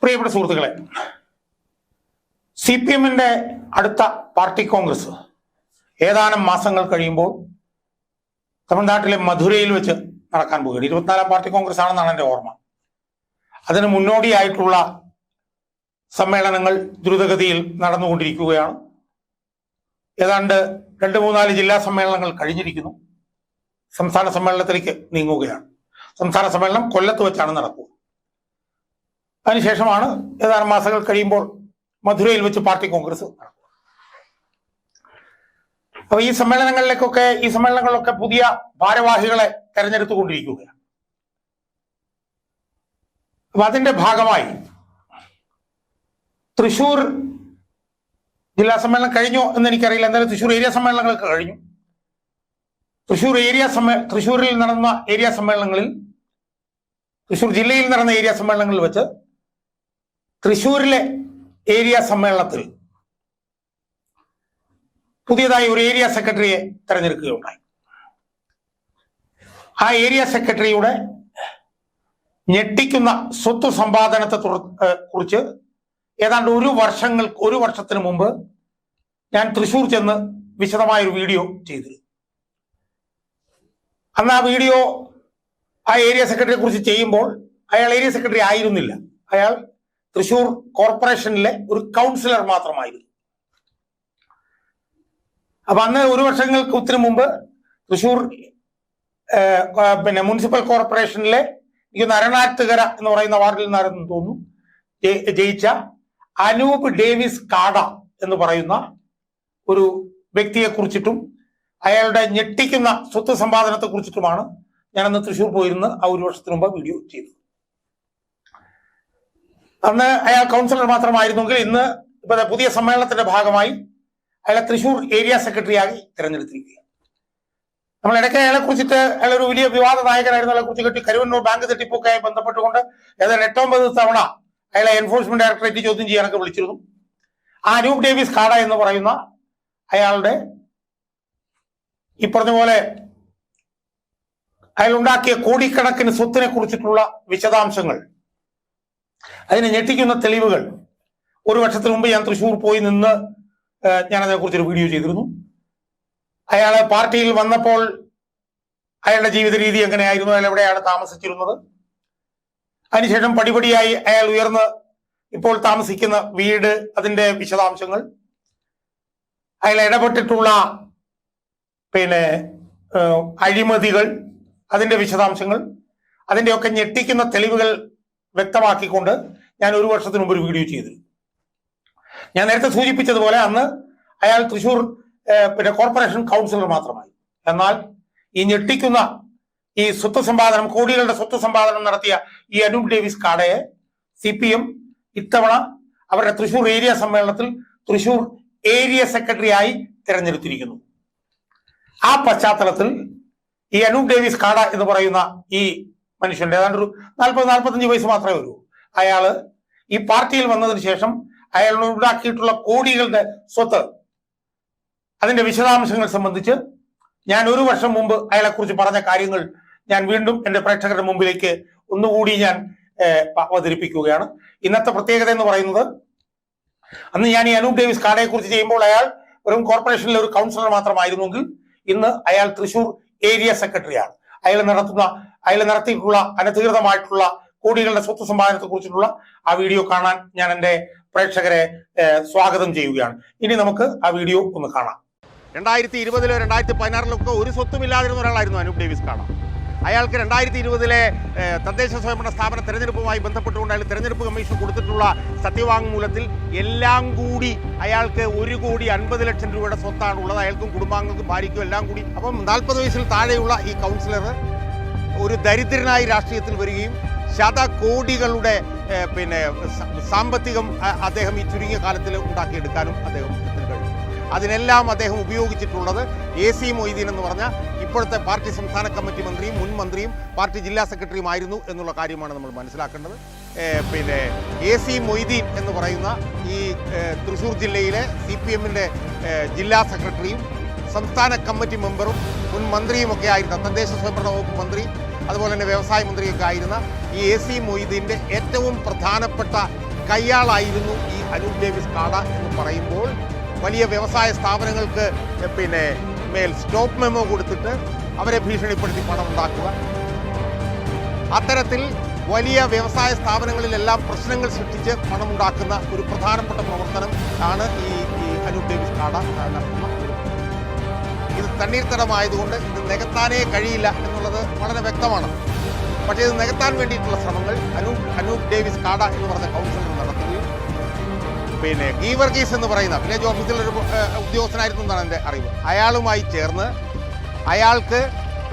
പ്രിയപ്പെട്ട സുഹൃത്തുക്കളെ, CPM-ന്റെ അടുത്ത പാർട്ടി കോൺഗ്രസ് ഏതാനും മാസങ്ങൾ കഴിയുമ്പോൾ തമിഴ്നാട്ടിലെ മധുരയിൽ വെച്ച് നടക്കാൻ പോകുകയാണ്. 24-ാം പാർട്ടി കോൺഗ്രസ് ആണെന്നാണ് എൻ്റെ ഓർമ്മ. അതിന് മുന്നോടിയായിട്ടുള്ള സമ്മേളനങ്ങൾ ദ്രുതഗതിയിൽ നടന്നുകൊണ്ടിരിക്കുകയാണ്. ഏതാണ്ട് 2-3-4 ജില്ലാ സമ്മേളനങ്ങൾ കഴിഞ്ഞിരിക്കുന്നു. സംസ്ഥാന സമ്മേളനത്തിലേക്ക് നീങ്ങുകയാണ്. സംസ്ഥാന സമ്മേളനം കൊല്ലത്ത് വെച്ചാണ് നടക്കുക. അതിനുശേഷമാണ് ഏതാനും മാസങ്ങൾ കഴിയുമ്പോൾ മധുരയിൽ വെച്ച് പാർട്ടി കോൺഗ്രസ് നടക്കുക. അപ്പൊ ഈ സമ്മേളനങ്ങളിലൊക്കെ പുതിയ ഭാരവാഹികളെ തെരഞ്ഞെടുത്തുകൊണ്ടിരിക്കുകയാണ്. അപ്പൊ അതിന്റെ ഭാഗമായി തൃശൂർ ജില്ലാ സമ്മേളനം കഴിഞ്ഞോ എന്ന് എനിക്കറിയില്ല. എന്തായാലും തൃശൂർ ഏരിയ സമ്മേളനങ്ങളൊക്കെ കഴിഞ്ഞു. തൃശൂരിൽ നടന്ന ഏരിയ സമ്മേളനങ്ങളിൽ, തൃശൂർ ജില്ലയിൽ നടന്ന ഏരിയ സമ്മേളനങ്ങളിൽ വെച്ച് തൃശൂരിലെ ഏരിയ സമ്മേളനത്തിൽ പുതിയതായി ഒരു ഏരിയ സെക്രട്ടറിയെ തെരഞ്ഞെടുക്കുകയുണ്ടായി. ആ ഏരിയ സെക്രട്ടറിയുടെ ഞെട്ടിക്കുന്ന സ്വത്ത് സമ്പാദനത്തെ കുറിച്ച് ഏതാണ്ട് ഒരു വർഷത്തിന് മുമ്പ് ഞാൻ തൃശൂർ ചെന്ന് വിശദമായൊരു വീഡിയോ ചെയ്തിരുന്നു. അന്ന് ആ വീഡിയോ ആ ഏരിയ സെക്രട്ടറിയെ കുറിച്ച് ചെയ്യുമ്പോൾ അയാൾ ഏരിയ സെക്രട്ടറി ആയിരുന്നില്ല. അയാൾ തൃശൂർ കോർപ്പറേഷനിലെ ഒരു കൗൺസിലർ മാത്രമായിരുന്നു. അപ്പൊ അന്ന് ഒരു വർഷങ്ങൾക്ക് മുമ്പ് തൃശൂർ മുനിസിപ്പൽ കോർപ്പറേഷനിലെ അരണാട്ടുകര എന്ന് പറയുന്ന വാർഡിൽ നിന്നായിരുന്നു തോന്നുന്നു ജയിച്ച അനൂപ് ഡേവിസ് കാട എന്ന് പറയുന്ന ഒരു വ്യക്തിയെ കുറിച്ചിട്ടും അയാളുടെ ഞെട്ടിക്കുന്ന സ്വത്ത് സമ്പാദനത്തെ കുറിച്ചിട്ടുമാണ് ഞാനന്ന് തൃശ്ശൂർ പോയിരുന്ന് ആ ഒരു വർഷത്തിന് മുമ്പ് വീഡിയോ ചെയ്തത്. അന്ന് അയാൾ കൗൺസിലർ മാത്രമായിരുന്നെങ്കിൽ ഇന്ന് പുതിയ സമ്മേളനത്തിന്റെ ഭാഗമായി അയാളെ തൃശ്ശൂർ ഏരിയ സെക്രട്ടറിയായി തിരഞ്ഞെടുത്തിരിക്കുകയാണ്. നമ്മൾ ഇടയ്ക്ക് അയാളെ കുറിച്ചിട്ട് അയാളൊരു വലിയ വിവാദ നായകനായിരുന്നു. അയാളെ കുറിച്ച് കരുവന്നൂർ ബാങ്ക് തട്ടിപ്പൊക്കെ ബന്ധപ്പെട്ടുകൊണ്ട് ഏതാണ്ട് 8-9 തവണ അയാളെ എൻഫോഴ്സ്മെന്റ് ഡയറക്ടറേറ്റ് ചോദ്യം ചെയ്യാനൊക്കെ വിളിച്ചിരുന്നു. ആ അനൂപ് ഡേവിസ് കാട എന്ന് പറയുന്ന അയാളുടെ ഈ പറഞ്ഞ പോലെ അയാൾ ഉണ്ടാക്കിയ കോടിക്കണക്കിന് സ്വത്തിനെ കുറിച്ചിട്ടുള്ള വിശദാംശങ്ങൾ, അതിനെ ഞെട്ടിക്കുന്ന തെളിവുകൾ ഒരു വർഷത്തിന് മുമ്പ് ഞാൻ തൃശ്ശൂർ പോയി നിന്ന് ഞാൻ അതിനെക്കുറിച്ചൊരു വീഡിയോ ചെയ്തിരുന്നു. അയാളെ പാർട്ടിയിൽ വന്നപ്പോൾ അയാളുടെ ജീവിത രീതി എങ്ങനെയായിരുന്നു, അയാൾ എവിടെയാണ് താമസിച്ചിരുന്നത്, അതിനുശേഷം പടിപടിയായി അയാൾ ഉയർന്ന് ഇപ്പോൾ താമസിക്കുന്ന വീട്, അതിന്റെ വിശദാംശങ്ങൾ, അയാൾ ഇടപെട്ടിട്ടുള്ള അഴിമതികൾ, അതിന്റെ വിശദാംശങ്ങൾ, അതിന്റെയൊക്കെ ഞെട്ടിക്കുന്ന തെളിവുകൾ വ്യക്തമാക്കിക്കൊണ്ട് ഞാൻ ഒരു വർഷത്തിന് മുമ്പ് ഒരു വീഡിയോ ചെയ്തു. ഞാൻ നേരത്തെ സൂചിപ്പിച്ചതുപോലെ അന്ന് അയാൾ തൃശൂർ കോർപ്പറേഷൻ കൗൺസിലർ മാത്രമായി. എന്നാൽ ഈ ഞെട്ടിക്കുന്ന ഈ സ്വത്ത് സമ്പാദനം, കോടികളുടെ സ്വത്ത് സമ്പാദനം നടത്തിയ ഈ അനൂപ് ഡേവിസ് കാടയെ CPM ഇത്തവണ അവരുടെ തൃശൂർ ഏരിയ സമ്മേളനത്തിൽ തൃശൂർ ഏരിയ സെക്രട്ടറി ആയി തിരഞ്ഞെടുത്തിരിക്കുന്നു. ആ പശ്ചാത്തലത്തിൽ ഈ അനൂപ് ഡേവിസ് കാട എന്ന് പറയുന്ന ഈ മനുഷ്യന്റെ ഏതാണ്ട് ഒരു 40-45 വയസ്സ് മാത്രമേ ഉള്ളൂ. അയാള് ഈ പാർട്ടിയിൽ വന്നതിന് ശേഷം അയാൾ ഉണ്ടാക്കിയിട്ടുള്ള കോടികളുടെ സ്വത്ത്, അതിന്റെ വിശദാംശങ്ങൾ സംബന്ധിച്ച് ഞാൻ ഒരു വർഷം മുമ്പ് അയാളെ കുറിച്ച് പറഞ്ഞ കാര്യങ്ങൾ ഞാൻ വീണ്ടും എന്റെ പ്രേക്ഷകരുടെ മുമ്പിലേക്ക് ഒന്നുകൂടി ഞാൻ അവതരിപ്പിക്കുകയാണ്. ഇന്നത്തെ പ്രത്യേകത എന്ന് പറയുന്നത്, അന്ന് ഞാൻ ഈ അനൂപ് ഡേവിസ് കാടയെ കുറിച്ച് ചെയ്യുമ്പോൾ അയാൾ വെറും കോർപ്പറേഷനിലെ ഒരു കൗൺസിലർ മാത്രമായിരുന്നെങ്കിൽ ഇന്ന് അയാൾ തൃശൂർ ഏരിയ സെക്രട്ടറിയാണ്. അയാൾ നടത്തിയിട്ടുള്ള അനധികൃതമായിട്ടുള്ള കോടികളുടെ സ്വത്ത് സമ്പാദനത്തെ കുറിച്ചിട്ടുള്ള ആ വീഡിയോ കാണാൻ ഞാൻ എൻ്റെ പ്രേക്ഷകരെ സ്വാഗതം ചെയ്യുകയാണ്. ഇനി നമുക്ക് ആ വീഡിയോ ഒന്ന് കാണാം. 2020-ലോ 2016-ലോ ഒരു സ്വത്തുമില്ലാതിരുന്ന ഒരാളായിരുന്നു അനൂപ് ഡേവിസ് കാട. അയാൾക്ക് 2020-ലെ തദ്ദേശ സ്വയംഭരണ സ്ഥാപന തെരഞ്ഞെടുപ്പുമായി ബന്ധപ്പെട്ടുകൊണ്ട് അയാൾ തെരഞ്ഞെടുപ്പ് കമ്മീഷൻ കൊടുത്തിട്ടുള്ള സത്യവാങ്മൂലത്തിൽ എല്ലാം കൂടി അയാൾക്ക് 1,50,00,000 രൂപയുടെ സ്വത്താണ് ഉള്ളത്. അയാൾക്കും കുടുംബാംഗങ്ങൾക്കും ഭാര്യയ്ക്കും എല്ലാം കൂടി. അപ്പം 40 വയസ്സിൽ താഴെയുള്ള ഈ കൗൺസിലർ ഒരു ദരിദ്രനായി രാഷ്ട്രീയത്തിൽ വരികയും ശതകോടികളുടെ സാമ്പത്തികം അദ്ദേഹം ഈ ചുരുങ്ങിയ കാലത്തിൽ ഉണ്ടാക്കിയെടുക്കാനും അദ്ദേഹത്തിന് കഴിഞ്ഞു. അതിനെല്ലാം അദ്ദേഹം ഉപയോഗിച്ചിട്ടുള്ളത് AC മൊയ്തീൻ എന്ന് പറഞ്ഞ ഇപ്പോഴത്തെ പാർട്ടി സംസ്ഥാന കമ്മിറ്റി മന്ത്രിയും മുൻ മന്ത്രിയും പാർട്ടി ജില്ലാ സെക്രട്ടറിയുമായിരുന്നു എന്നുള്ള കാര്യമാണ് നമ്മൾ മനസ്സിലാക്കേണ്ടത്. AC മൊയ്തീൻ എന്ന് പറയുന്ന ഈ തൃശ്ശൂർ ജില്ലയിലെ CPM-ന്റെ ജില്ലാ സെക്രട്ടറിയും സംസ്ഥാന കമ്മിറ്റി മെമ്പറും മുൻ മന്ത്രിയുമൊക്കെ ആയിരുന്ന, തദ്ദേശ സ്വയംഭരണ വകുപ്പ് മന്ത്രി, അതുപോലെ തന്നെ വ്യവസായ മന്ത്രിയൊക്കെ ആയിരുന്ന ഈ AC മൊയ്തീൻ്റെ ഏറ്റവും പ്രധാനപ്പെട്ട കയ്യാളായിരുന്നു ഈ അനൂപ് ഡേവിസ് കാട എന്ന് പറയുമ്പോൾ വലിയ വ്യവസായ സ്ഥാപനങ്ങൾക്ക് മേൽ സ്റ്റോപ്പ് മെമ്മോ കൊടുത്തിട്ട് അവരെ ഭീഷണിപ്പെടുത്തി പണം ഉണ്ടാക്കുക, അത്തരത്തിൽ വലിയ വ്യവസായ സ്ഥാപനങ്ങളിലെല്ലാം പ്രശ്നങ്ങൾ സൃഷ്ടിച്ച് പണമുണ്ടാക്കുന്ന ഒരു പ്രധാനപ്പെട്ട പ്രവർത്തനം ആണ് ഈ അനൂപ് ഡേവിസ് കാട നടത്തുന്ന. ഇത് തണ്ണീർത്തടമായതുകൊണ്ട് ഇത് നികത്താനേ കഴിയില്ല എന്നുള്ളത് വളരെ വ്യക്തമാണ്. പക്ഷേ ഇത് നികത്താൻ വേണ്ടിയിട്ടുള്ള ശ്രമങ്ങൾ അനൂപ് ഡേവിസ് കാട എന്ന് പറഞ്ഞ കൗൺസിലർ നടത്തുകയും ഗീവർഗീസ് എന്ന് പറയുന്ന വില്ലേജ് ഓഫീസിലൊരു ഉദ്യോഗസ്ഥനായിരുന്നു എന്നാണ് എൻ്റെ അറിവ്. അയാളുമായി ചേർന്ന് അയാൾക്ക്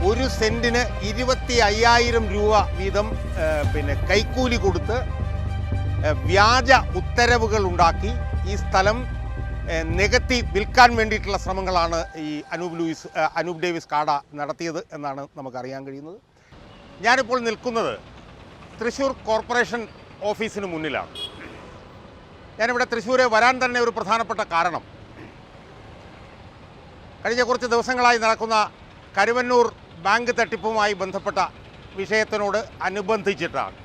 1 സെന്റിന് 25,000 രൂപ വീതം കൈക്കൂലി കൊടുത്ത് വ്യാജ ഉത്തരവുകൾ ഉണ്ടാക്കി ഈ സ്ഥലം നികത്തി വിൽക്കാൻ വേണ്ടിയിട്ടുള്ള ശ്രമങ്ങളാണ് ഈ അനൂപ് ഡേവിസ് കാട നടത്തിയത് എന്നാണ് നമുക്കറിയാൻ കഴിയുന്നത്. ഞാനിപ്പോൾ നിൽക്കുന്നത് തൃശ്ശൂർ കോർപ്പറേഷൻ ഓഫീസിന് മുന്നിലാണ്. ഞാനിവിടെ തൃശ്ശൂരെ വരാൻ തന്നെ ഒരു പ്രധാനപ്പെട്ട കാരണം കഴിഞ്ഞ കുറച്ച് ദിവസങ്ങളായി നടക്കുന്ന കരുവന്നൂർ ബാങ്ക് തട്ടിപ്പുമായി ബന്ധപ്പെട്ട വിഷയത്തിനോട് അനുബന്ധിച്ചിട്ടാണ്.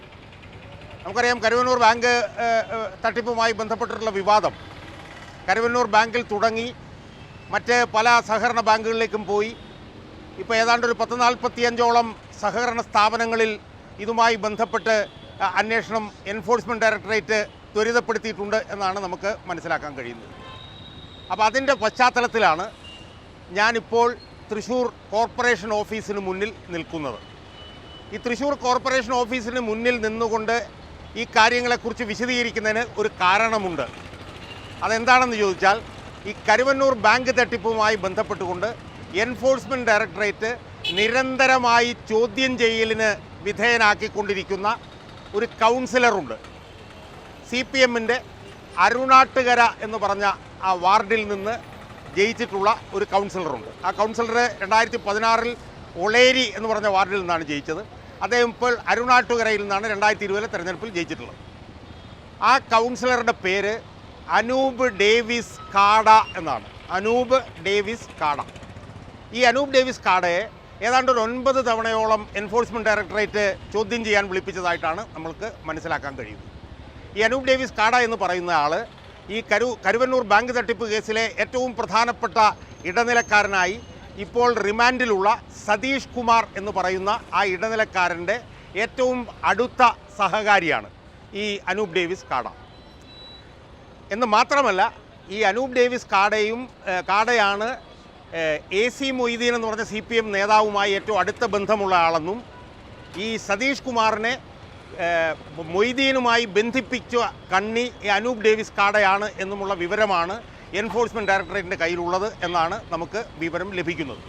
നമുക്കറിയാം, കരുവന്നൂർ ബാങ്ക് തട്ടിപ്പുമായി ബന്ധപ്പെട്ടിട്ടുള്ള വിവാദം കരുവന്നൂർ ബാങ്കിൽ തുടങ്ങി മറ്റ് പല സഹകരണ ബാങ്കുകളിലേക്കും പോയി ഇപ്പോൾ ഏതാണ്ട് ഒരു 10-45ഓളം സഹകരണ സ്ഥാപനങ്ങളിൽ ഇതുമായി ബന്ധപ്പെട്ട് അന്വേഷണം എൻഫോഴ്സ്മെൻറ്റ് ഡയറക്ടറേറ്റ് ത്വരിതപ്പെടുത്തിയിട്ടുണ്ട് എന്നാണ് നമുക്ക് മനസ്സിലാക്കാൻ കഴിയുന്നത്. അപ്പോൾ അതിൻ്റെ പശ്ചാത്തലത്തിലാണ് ഞാനിപ്പോൾ തൃശ്ശൂർ കോർപ്പറേഷൻ ഓഫീസിന് മുന്നിൽ നിൽക്കുന്നത്. ഈ തൃശ്ശൂർ കോർപ്പറേഷൻ ഓഫീസിന് മുന്നിൽ നിന്നുകൊണ്ട് ഈ കാര്യങ്ങളെക്കുറിച്ച് വിശദീകരിക്കുന്നതിന് ഒരു കാരണമുണ്ട്. അതെന്താണെന്ന് ചോദിച്ചാൽ, ഈ കരുവന്നൂർ ബാങ്ക് തട്ടിപ്പുമായി ബന്ധപ്പെട്ടുകൊണ്ട് എൻഫോഴ്സ്മെൻറ്റ് ഡയറക്ടറേറ്റ് നിരന്തരമായി ചോദ്യം ചെയ്യലിന് വിധേയനാക്കിക്കൊണ്ടിരിക്കുന്ന ഒരു കൗൺസിലറുണ്ട്. CPMൻ്റെ അരുണാട്ടുകര എന്ന് പറഞ്ഞ ആ വാർഡിൽ നിന്ന് ജയിച്ചിട്ടുള്ള ഒരു കൗൺസിലറുണ്ട്. ആ കൗൺസിലർ 2016 ഒളേരി എന്ന് പറഞ്ഞ വാർഡിൽ നിന്നാണ് ജയിച്ചത്. അദ്ദേഹം ഇപ്പോൾ അരുണാട്ടുകരയിൽ നിന്നാണ് 2020 തെരഞ്ഞെടുപ്പിൽ ജയിച്ചിട്ടുള്ളത്. ആ കൗൺസിലറുടെ പേര് അനൂപ് ഡേവിസ് കാട എന്നാണ്. അനൂപ് ഡേവിസ് കാട. ഈ അനൂപ് ഡേവിസ് കാടയെ ഏതാണ്ട് ഒരു 9 തവണയോളം എൻഫോഴ്സ്മെൻറ്റ് ഡയറക്ടറേറ്റ് ചോദ്യം ചെയ്യാൻ വിളിപ്പിച്ചതായിട്ടാണ് നമ്മൾക്ക് മനസ്സിലാക്കാൻ കഴിയുന്നത്. ഈ അനൂപ് ഡേവിസ് കാട എന്ന് പറയുന്ന ആൾ ഈ കരുവന്നൂർ ബാങ്ക് തട്ടിപ്പ് കേസിലെ ഏറ്റവും പ്രധാനപ്പെട്ട ഇടനിലക്കാരനായി ഇപ്പോൾ റിമാൻഡിലുള്ള സതീഷ് കുമാർ എന്ന് പറയുന്ന ആ ഇടനിലക്കാരൻ്റെ ഏറ്റവും അടുത്ത സഹകാരിയാണ് ഈ അനൂപ് ഡേവിസ് കാട. എന്ന് മാത്രമല്ല, ഈ അനൂപ് ഡേവിസ് കാടയാണ് AC മൊയ്തീൻ എന്ന് പറഞ്ഞ CPM നേതാവുമായി ഏറ്റവും അടുത്ത ബന്ധമുള്ള ആളെന്നും ഈ സതീഷ് കുമാറിനെ മൊയ്തീനുമായി ബന്ധിപ്പിച്ച കണ്ണി അനൂപ് ഡേവിസ് കാടയാണ് എന്നുമുള്ള വിവരമാണ് എൻഫോഴ്സ്മെൻറ്റ് ഡയറക്ടറേറ്റിൻ്റെ കയ്യിലുള്ളത് എന്നാണ് നമുക്ക് വിവരം ലഭിക്കുന്നത്.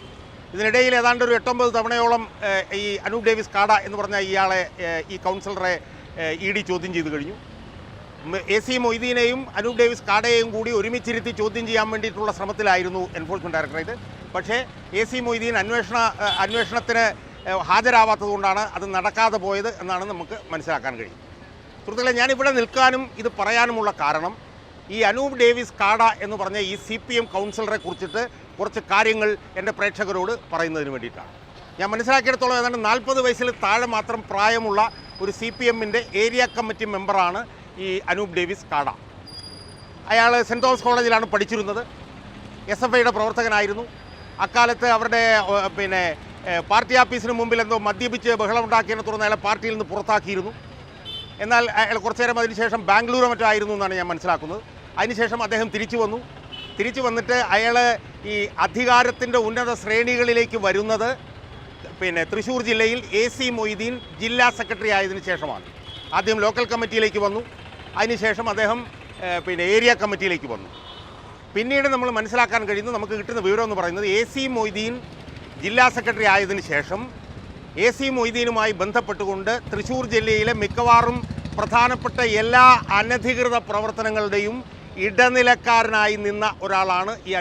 ഇതിനിടയിൽ ഏതാണ്ട് ഒരു 8-9 തവണയോളം ഈ അനൂപ് ഡേവിസ് കാട എന്ന് പറഞ്ഞ ഇയാളെ ഈ കൗൺസിലറെ ED ചോദ്യം ചെയ്തു കഴിഞ്ഞു. AC മൊയ്തീനെയും അനൂപ് ഡേവിസ് കാടയെയും കൂടി ഒരുമിച്ചിരുത്തി ചോദ്യം ചെയ്യാൻ വേണ്ടിയിട്ടുള്ള ശ്രമത്തിലായിരുന്നു എൻഫോഴ്സ്മെൻറ്റ് ഡയറക്ടറേറ്റ്. പക്ഷേ AC മൊയ്തീൻ അന്വേഷണത്തിന് ഹാജരാവാത്തതുകൊണ്ടാണ് അത് നടക്കാതെ പോയത് എന്നാണ് നമുക്ക് മനസ്സിലാക്കാൻ കഴിയും. സുഹൃത്തുക്കളെ, ഞാനിവിടെ നിൽക്കാനും ഇത് പറയാനുമുള്ള കാരണം ഈ അനൂപ് ഡേവിസ് കാട എന്ന് പറഞ്ഞ ഈ CPM കൗൺസിലറെ കുറിച്ചിട്ട് കുറച്ച് കാര്യങ്ങൾ എൻ്റെ പ്രേക്ഷകരോട് പറയുന്നതിന് വേണ്ടിയിട്ടാണ്. ഞാൻ മനസ്സിലാക്കിയിടത്തോളം ഏതാണ്ട് 40 വയസ്സിൽ താഴെ മാത്രം പ്രായമുള്ള ഒരു CPMൻ്റെ ഏരിയ കമ്മിറ്റി മെമ്പറാണ് ഈ അനൂപ് ഡേവിസ് കാട. അയാൾ സെൻറ്റ് തോമസ് കോളേജിലാണ് പഠിച്ചിരുന്നത്. SFIയുടെ പ്രവർത്തകനായിരുന്നു. അക്കാലത്ത് അവരുടെ പാർട്ടി ഓഫീസിന് മുമ്പിൽ എന്തോ മദ്യപിച്ച് ബഹളമുണ്ടാക്കിയതിനെ തുടർന്ന് അയാളെ പാർട്ടിയിൽ നിന്ന് പുറത്താക്കിയിരുന്നു. എന്നാൽ അയാൾ കുറച്ചു നേരം അതിനുശേഷം ബാംഗ്ലൂരോ മറ്റോ ആയിരുന്നു എന്നാണ് ഞാൻ മനസ്സിലാക്കുന്നത്. അതിനുശേഷം അദ്ദേഹം തിരിച്ചു വന്നിട്ട് അയാൾ ഈ അധികാരത്തിൻ്റെ ഉന്നത ശ്രേണികളിലേക്ക് വരുന്നത് തൃശ്ശൂർ ജില്ലയിൽ AC മൊയ്തീൻ ജില്ലാ സെക്രട്ടറി ആയതിനു ശേഷമാണ്. ആദ്യം ലോക്കൽ കമ്മിറ്റിയിലേക്ക് വന്നു, അതിനുശേഷം അദ്ദേഹം ഏരിയ കമ്മിറ്റിയിലേക്ക് വന്നു. പിന്നീട് നമ്മൾ മനസ്സിലാക്കാൻ കഴിയുന്നത്, നമുക്ക് കിട്ടുന്ന വിവരം എന്ന് പറയുന്നത്, AC മൊയ്തീൻ ജില്ലാ സെക്രട്ടറി ആയതിനു ശേഷം AC മൊയ്തീനുമായി ബന്ധപ്പെട്ടുകൊണ്ട് തൃശ്ശൂർ ജില്ലയിലെ മിക്കവാറും പ്രധാനപ്പെട്ട എല്ലാ അനധികൃത പ്രവർത്തനങ്ങളുടെയും ഇടനിലക്കാരനായി നിന്ന ഒരാളാണ് ഈ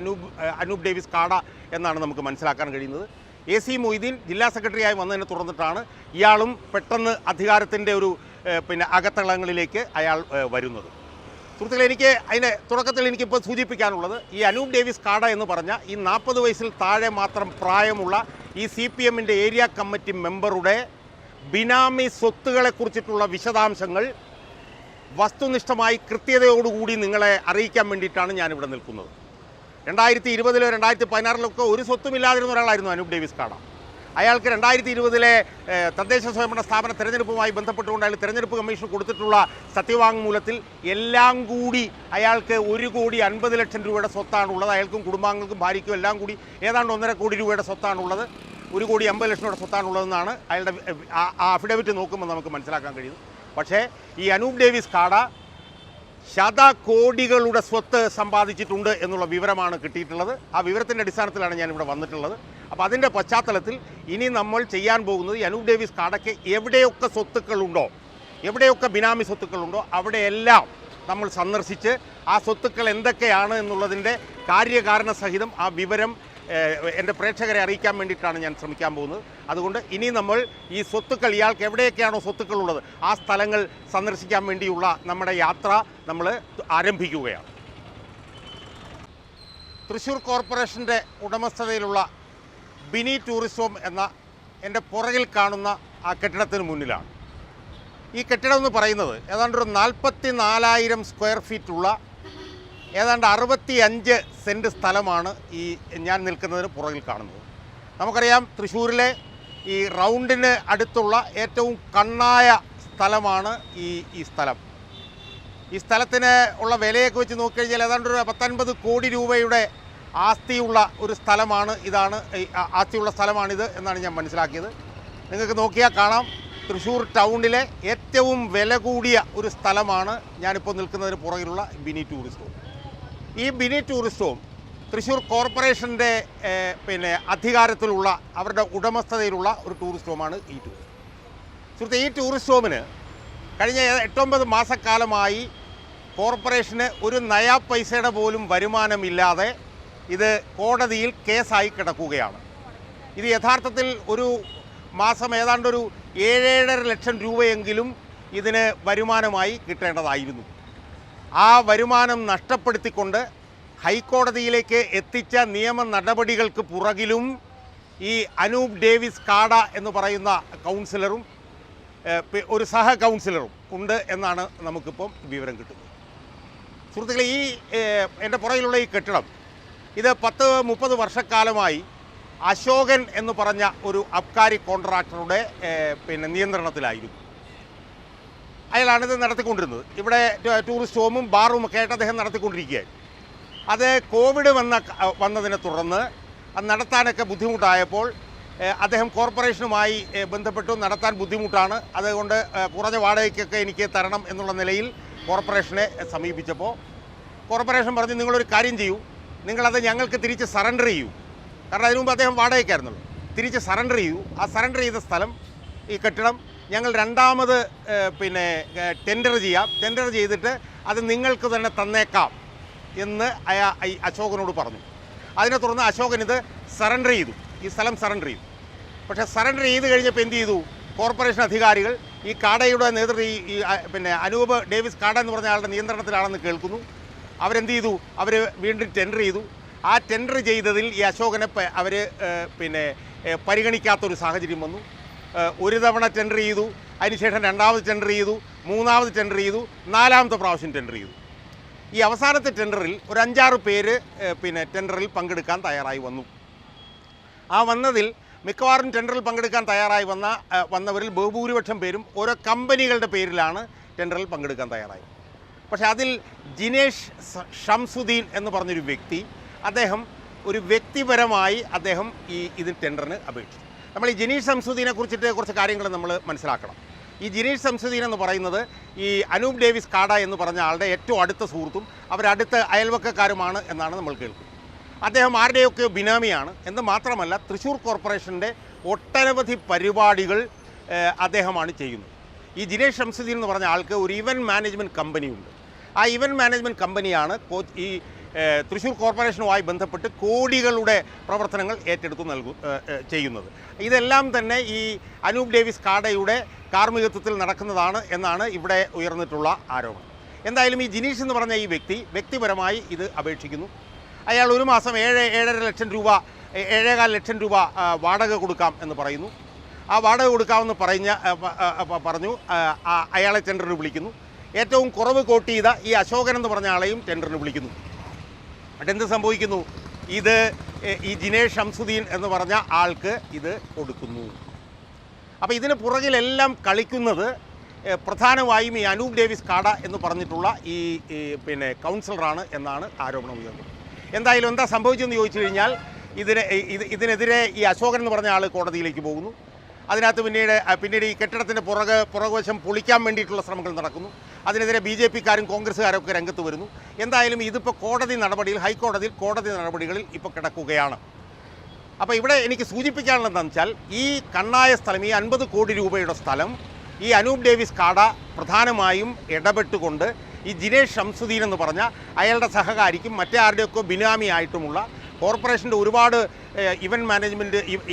അനൂപ് ഡേവിസ് കാട എന്നാണ് നമുക്ക് മനസ്സിലാക്കാൻ കഴിയുന്നത്. AC മൊയ്തീൻ ജില്ലാ സെക്രട്ടറിയായി വന്നതിനെ തുടർന്നിട്ടാണ് ഇയാളും പെട്ടെന്ന് അധികാരത്തിൻ്റെ ഒരു അകത്തളങ്ങളിലേക്ക് അയാൾ വരുന്നത്. സുഹൃത്തുക്കളെ, അതിൻ്റെ തുടക്കത്തിൽ എനിക്കിപ്പോൾ സൂചിപ്പിക്കാനുള്ളത്, ഈ അനൂപ് ഡേവിസ് കാട എന്ന് പറഞ്ഞ ഈ 40 വയസ്സിൽ താഴെ മാത്രം പ്രായമുള്ള ഈ CPMൻ്റെ ഏരിയ കമ്മിറ്റി മെമ്പറുടെ ബിനാമി സ്വത്തുകളെക്കുറിച്ചിട്ടുള്ള വിശദാംശങ്ങൾ വസ്തുനിഷ്ഠമായി കൃത്യതയോടുകൂടി നിങ്ങളെ അറിയിക്കാൻ വേണ്ടിയിട്ടാണ് ഞാനിവിടെ നിൽക്കുന്നത്. 2020 2016 ഒരു സ്വത്തുമില്ലാതിരുന്ന ഒരാളായിരുന്നു അനൂപ് ഡേവിസ് കാട. അയാൾക്ക് 2020 തദ്ദേശ സ്വയംഭരണ സ്ഥാപന തെരഞ്ഞെടുപ്പുമായി ബന്ധപ്പെട്ടുകൊണ്ട് അയാൾ തെരഞ്ഞെടുപ്പ് കമ്മീഷൻ കൊടുത്തിട്ടുള്ള സത്യവാങ്മൂലത്തിൽ എല്ലാം കൂടി അയാൾക്ക് 1,50,00,000 രൂപയുടെ സ്വത്താണുള്ളത്. അയാൾക്കും കുടുംബാംഗങ്ങൾക്കും ഭാര്യയ്ക്കും എല്ലാം കൂടി ഏതാണ്ട് 1.5 കോടി രൂപയുടെ സ്വത്താണുള്ളത്. 1,50,00,000 രൂപയുടെ സ്വത്താണുള്ളതെന്നാണ് അയാളുടെ ആ അഫിഡവിറ്റ് നോക്കുമ്പോൾ നമുക്ക് മനസ്സിലാക്കാൻ കഴിയുന്നത്. പക്ഷേ ഈ അനൂപ് ഡേവിസ് കാട ശതകോടികളുടെ സ്വത്ത് സമ്പാദിച്ചിട്ടുണ്ട് എന്നുള്ള വിവരമാണ് കിട്ടിയിട്ടുള്ളത്. ആ വിവരത്തിൻ്റെ അടിസ്ഥാനത്തിലാണ് ഞാനിവിടെ വന്നിട്ടുള്ളത്. അപ്പോൾ അതിൻ്റെ പശ്ചാത്തലത്തിൽ ഇനി നമ്മൾ ചെയ്യാൻ പോകുന്നത് ഈ അനൂപ് ഡേവിസ് കാടയ്ക്ക് എവിടെയൊക്കെ സ്വത്തുക്കളുണ്ടോ, എവിടെയൊക്കെ ബിനാമി സ്വത്തുക്കളുണ്ടോ അവിടെയെല്ലാം നമ്മൾ സന്ദർശിച്ച് ആ സ്വത്തുക്കൾ എന്തൊക്കെയാണ് എന്നുള്ളതിൻ്റെ കാര്യകാരണ സഹിതം ആ വിവരം എൻ്റെ പ്രേക്ഷകരെ അറിയിക്കാൻ വേണ്ടിയിട്ടാണ് ഞാൻ ശ്രമിക്കാൻ പോകുന്നത്. അതുകൊണ്ട് ഇനി നമ്മൾ ഈ സ്വത്തുക്കൾ, ഇയാൾക്ക് എവിടെയൊക്കെയാണോ സ്വത്തുക്കളുള്ളത് ആ സ്ഥലങ്ങൾ സന്ദർശിക്കാൻ വേണ്ടിയുള്ള നമ്മുടെ യാത്ര നമ്മൾ ആരംഭിക്കുകയാണ്. തൃശ്ശൂർ കോർപ്പറേഷൻ്റെ ഉടമസ്ഥതയിലുള്ള ബിനി ടൂറിസ്റ്റ് ഹോം എന്ന എൻ്റെ പുറകിൽ കാണുന്ന ആ കെട്ടിടത്തിന് മുന്നിലാണ്. ഈ കെട്ടിടം എന്ന് പറയുന്നത് ഏതാണ്ടൊരു 44,000 സ്ക്വയർ ഫീറ്റുള്ള ഏതാണ്ട് 65 സെൻറ്റ് സ്ഥലമാണ് ഈ ഞാൻ നിൽക്കുന്നതിന് പുറകിൽ കാണുന്നത്. നമുക്കറിയാം തൃശ്ശൂരിലെ ഈ റൗണ്ടിന് അടുത്തുള്ള ഏറ്റവും കണ്ണായ സ്ഥലമാണ് ഈ സ്ഥലം. ഈ സ്ഥലത്തിന് ഉള്ള വിലയൊക്കെ വെച്ച് നോക്കിക്കഴിഞ്ഞാൽ ഏതാണ്ട് ഒരു 19 കോടി രൂപയുടെ ആസ്തിയുള്ള ഒരു സ്ഥലമാണ് ആസ്തിയുള്ള സ്ഥലമാണിത് എന്നാണ് ഞാൻ മനസ്സിലാക്കിയത്. നിങ്ങൾക്ക് നോക്കിയാൽ കാണാം തൃശ്ശൂർ ടൗണിലെ ഏറ്റവും വില കൂടിയ ഒരു സ്ഥലമാണ് ഞാനിപ്പോൾ നിൽക്കുന്നതിന് പുറകിലുള്ള ബിനി ടൂറിസ്റ്റ് ഹോം. ഈ ബിനി ടൂറിസ്റ്റ് ഹോം തൃശ്ശൂർ കോർപ്പറേഷൻ്റെ അധികാരത്തിലുള്ള അവരുടെ ഉടമസ്ഥതയിലുള്ള ഒരു ടൂറിസ്റ്റ് ഹോമാണ് ഈ ടൂറിസ്റ്റ്. സുഹൃത്തെ, ഈ ടൂറിസ്റ്റ് ഹോമിന് കഴിഞ്ഞ 8-9 മാസക്കാലമായി കോർപ്പറേഷന് ഒരു നയാ പൈസയുടെ പോലും വരുമാനമില്ലാതെ ഇത് കോടതിയിൽ കേസായി കിടക്കുകയാണ്. ഇത് യഥാർത്ഥത്തിൽ ഒരു മാസം ഏതാണ്ടൊരു 7-7.5 ലക്ഷം രൂപയെങ്കിലും ഇതിന് വരുമാനമായി കിട്ടേണ്ടതായിരുന്നു. ആ വരുമാനം നഷ്ടപ്പെടുത്തിക്കൊണ്ട് ഹൈക്കോടതിയിലേക്ക് എത്തിച്ച നിയമ നടപടികൾക്ക് പുറകിലും ഈ അനൂപ് ഡേവിസ് കാട എന്ന് പറയുന്ന കൗൺസിലറും ഒരു സഹ കൗൺസിലറും ഉണ്ട് എന്നാണ് നമുക്കിപ്പം വിവരം കിട്ടുന്നത്. സുഹൃത്തുക്കളെ, ഈ എൻ്റെ പുറകിലുള്ള ഈ കെട്ടിടം ഇത് 10-30 വർഷക്കാലമായി അശോകൻ എന്ന് പറഞ്ഞ ഒരു അബ്കാരി കോൺട്രാക്ടറുടെ നിയന്ത്രണത്തിലായിരുന്നു. അയാളാണിത് നടത്തിക്കൊണ്ടിരുന്നത്. ഇവിടെ ടൂറിസ്റ്റ് ഹോമും ബാറും ഒക്കെ ആയിട്ട് അദ്ദേഹം നടത്തിക്കൊണ്ടിരിക്കുകയായി. അത് കോവിഡ് വന്നതിനെ തുടർന്ന് അത് നടത്താനൊക്കെ ബുദ്ധിമുട്ടായപ്പോൾ അദ്ദേഹം കോർപ്പറേഷനുമായി ബന്ധപ്പെട്ടു. നടത്താൻ ബുദ്ധിമുട്ടാണ്, അതുകൊണ്ട് കുറഞ്ഞ വാടകയ്ക്കൊക്കെ എനിക്ക് തരണം എന്നുള്ള നിലയിൽ കോർപ്പറേഷനെ സമീപിച്ചപ്പോൾ കോർപ്പറേഷൻ പറഞ്ഞു, നിങ്ങളൊരു കാര്യം ചെയ്യൂ, നിങ്ങളത് ഞങ്ങൾക്ക് തിരിച്ച് സറണ്ടർ ചെയ്യൂ. കാരണം അതിനു മുമ്പ് അദ്ദേഹം വാടകയ്ക്കായിരുന്നല്ലോ. തിരിച്ച് സറണ്ടർ ചെയ്യൂ. ആ സറണ്ടർ ചെയ്ത സ്ഥലം, ഈ കെട്ടിടം ഞങ്ങൾ രണ്ടാമത് ടെൻഡർ ചെയ്യാം, ടെൻഡർ ചെയ്തിട്ട് അത് നിങ്ങൾക്ക് തന്നെ തന്നേക്കാം എന്ന് ഈ അശോകനോട് പറഞ്ഞു. അതിനെ തുടർന്ന് അശോകൻ ഇത് സറണ്ടർ ചെയ്തു, ഈ സ്ഥലം സറണ്ടർ ചെയ്തു. പക്ഷേ സറണ്ടർ ചെയ്ത് കഴിഞ്ഞപ്പോൾ എന്ത് ചെയ്തു, കോർപ്പറേഷൻ അധികാരികൾ ഈ കാടയുടെ അനൂപ് ഡേവിസ് കാട എന്ന് പറഞ്ഞ ആളുടെ നിയന്ത്രണത്തിലാണെന്ന് കേൾക്കുന്നു. അവരെന്ത് ചെയ്തു, അവർ വീണ്ടും ടെൻഡർ ചെയ്തു. ആ ടെൻഡർ ചെയ്തതിൽ ഈ അശോകനെ അവർ പരിഗണിക്കാത്തൊരു സാഹചര്യം വന്നു. ഒരു തവണ ടെൻഡർ ചെയ്തു, അതിനുശേഷം രണ്ടാമത് ടെൻഡർ ചെയ്തു, മൂന്നാമത് ടെൻഡർ ചെയ്തു, നാലാമത്തെ പ്രാവശ്യം ടെൻഡർ ചെയ്തു. ഈ അവസാനത്തെ ടെൻഡറിൽ ഒരു 5-6 പേര് ടെൻഡറിൽ പങ്കെടുക്കാൻ തയ്യാറായി വന്നു. ആ വന്നതിൽ മിക്കവാറും ടെൻഡറിൽ പങ്കെടുക്കാൻ തയ്യാറായി വന്നവരിൽ ബഹുഭൂരിപക്ഷം പേരും ഓരോ കമ്പനികളുടെ പേരിലാണ് ടെൻഡറിൽ പങ്കെടുക്കാൻ തയ്യാറായി. പക്ഷേ അതിൽ ജിനേഷ് ഷംസുദ്ദീൻ എന്ന് പറഞ്ഞൊരു വ്യക്തി, അദ്ദേഹം ഒരു വ്യക്തിപരമായി അദ്ദേഹം ഇതിന് ടെൻഡറിന് അപേക്ഷിച്ചു. നമ്മൾ ഈ ജിനീഷ് ഷംസുദ്ദീനെ കുറിച്ചിട്ട് കുറച്ച് കാര്യങ്ങൾ നമ്മൾ മനസ്സിലാക്കണം. ഈ ജിനീഷ് ഷംസുദ്ദീൻ എന്ന് പറയുന്നത് ഈ അനൂപ് ഡേവിസ് കാട എന്ന് പറഞ്ഞ ആളുടെ ഏറ്റവും അടുത്ത സുഹൃത്തും അവരടുത്ത അയൽവക്കക്കാരുമാണ് എന്നാണ് നമ്മൾ കേൾക്കുന്നത്. അദ്ദേഹം ആരുടെയൊക്കെ ബിനാമിയാണ് എന്ന് മാത്രമല്ല തൃശ്ശൂർ കോർപ്പറേഷൻ്റെ ഒട്ടനവധി പരിപാടികൾ അദ്ദേഹമാണ് ചെയ്യുന്നത്. ഈ ജിനേഷ് ഷംസുദ്ദീൻ എന്ന് പറഞ്ഞ ആൾക്ക് ഒരു ഇവൻറ്റ് മാനേജ്മെൻറ്റ് കമ്പനിയുണ്ട്. ആ ഇവൻറ്റ് മാനേജ്മെൻറ്റ് കമ്പനിയാണ് ഈ തൃശ്ശൂർ കോർപ്പറേഷനുമായി ബന്ധപ്പെട്ട് കോടികളുടെ പ്രവർത്തനങ്ങൾ ഏറ്റെടുത്തു ചെയ്യുന്നത്. ഇതെല്ലാം തന്നെ ഈ അനൂപ് ഡേവിസ് കാടയുടെ കാർമ്മികത്വത്തിൽ നടക്കുന്നതാണ് എന്നാണ് ഇവിടെ ഉയർന്നിട്ടുള്ള ആരോപണം. എന്തായാലും ഈ ജിനീഷ് എന്ന് പറഞ്ഞ ഈ വ്യക്തിപരമായി ഇത് അപേക്ഷിക്കുന്നു. അയാൾ ഒരു മാസം 7-7.5 ലക്ഷം രൂപ 7.25 ലക്ഷം രൂപ വാടക കൊടുക്കാം എന്ന് പറയുന്നു. ആ വാടക കൊടുക്കാമെന്ന് പറഞ്ഞു അയാളെ ടെൻഡറിന് വിളിക്കുന്നു. ഏറ്റവും കുറവ് കോട്ട് ചെയ്ത ഈ അശോകൻ എന്ന് പറഞ്ഞ ആളെയും ടെൻഡറിന് വിളിക്കുന്നു. എന്നിട്ട് എന്ത് സംഭവിക്കുന്നു? ഇത് ഈ ജിനേഷ് ഷംസുദ്ദീൻ എന്ന് പറഞ്ഞ ആൾക്ക് ഇത് കൊടുക്കുന്നു. അപ്പോൾ ഇതിന് പുറകിലെല്ലാം കളിക്കുന്നത് പ്രധാനമായും ഈ അനൂപ് ഡേവിസ് കാട എന്ന് പറഞ്ഞിട്ടുള്ള ഈ കൗൺസിലറാണ് എന്നാണ് ആരോപണം ഉയർന്നത്. എന്തായാലും എന്താ സംഭവിച്ചതെന്ന് ചോദിച്ചു കഴിഞ്ഞാൽ ഇതിനെതിരെ ഈ അശോകൻ എന്ന് പറഞ്ഞ ആൾ കോടതിയിലേക്ക് പോകുന്നു. അതിനകത്ത് പിന്നീട് ഈ കെട്ടിടത്തിൻ്റെ പുറകുവശം പൊളിക്കാൻ വേണ്ടിയിട്ടുള്ള ശ്രമങ്ങൾ നടക്കുന്നു. അതിനെതിരെ BJP-ക്കാരും കോൺഗ്രസ്സുകാരും ഒക്കെ രംഗത്ത് വരുന്നു. എന്തായാലും ഇതിപ്പോൾ ഹൈക്കോടതിയിൽ കോടതി നടപടികളിൽ ഇപ്പോൾ കിടക്കുകയാണ്. അപ്പോൾ ഇവിടെ എനിക്ക് സൂചിപ്പിക്കാനുള്ളതെന്ന് വെച്ചാൽ ഈ കണ്ണായ സ്ഥലം, ഈ 50 കോടി രൂപയുടെ സ്ഥലം ഈ അനൂപ് ഡേവിസ് കാട പ്രധാനമായും ഇടപെട്ടുകൊണ്ട് ഈ ജിനേഷ് ഷംസുദ്ദീൻ എന്ന് പറഞ്ഞ അയാളുടെ സഹകാരിക്കും മറ്റേ ആരുടെയൊക്കെ ബിനാമിയായിട്ടുമുള്ള കോർപ്പറേഷൻ്റെ ഒരുപാട്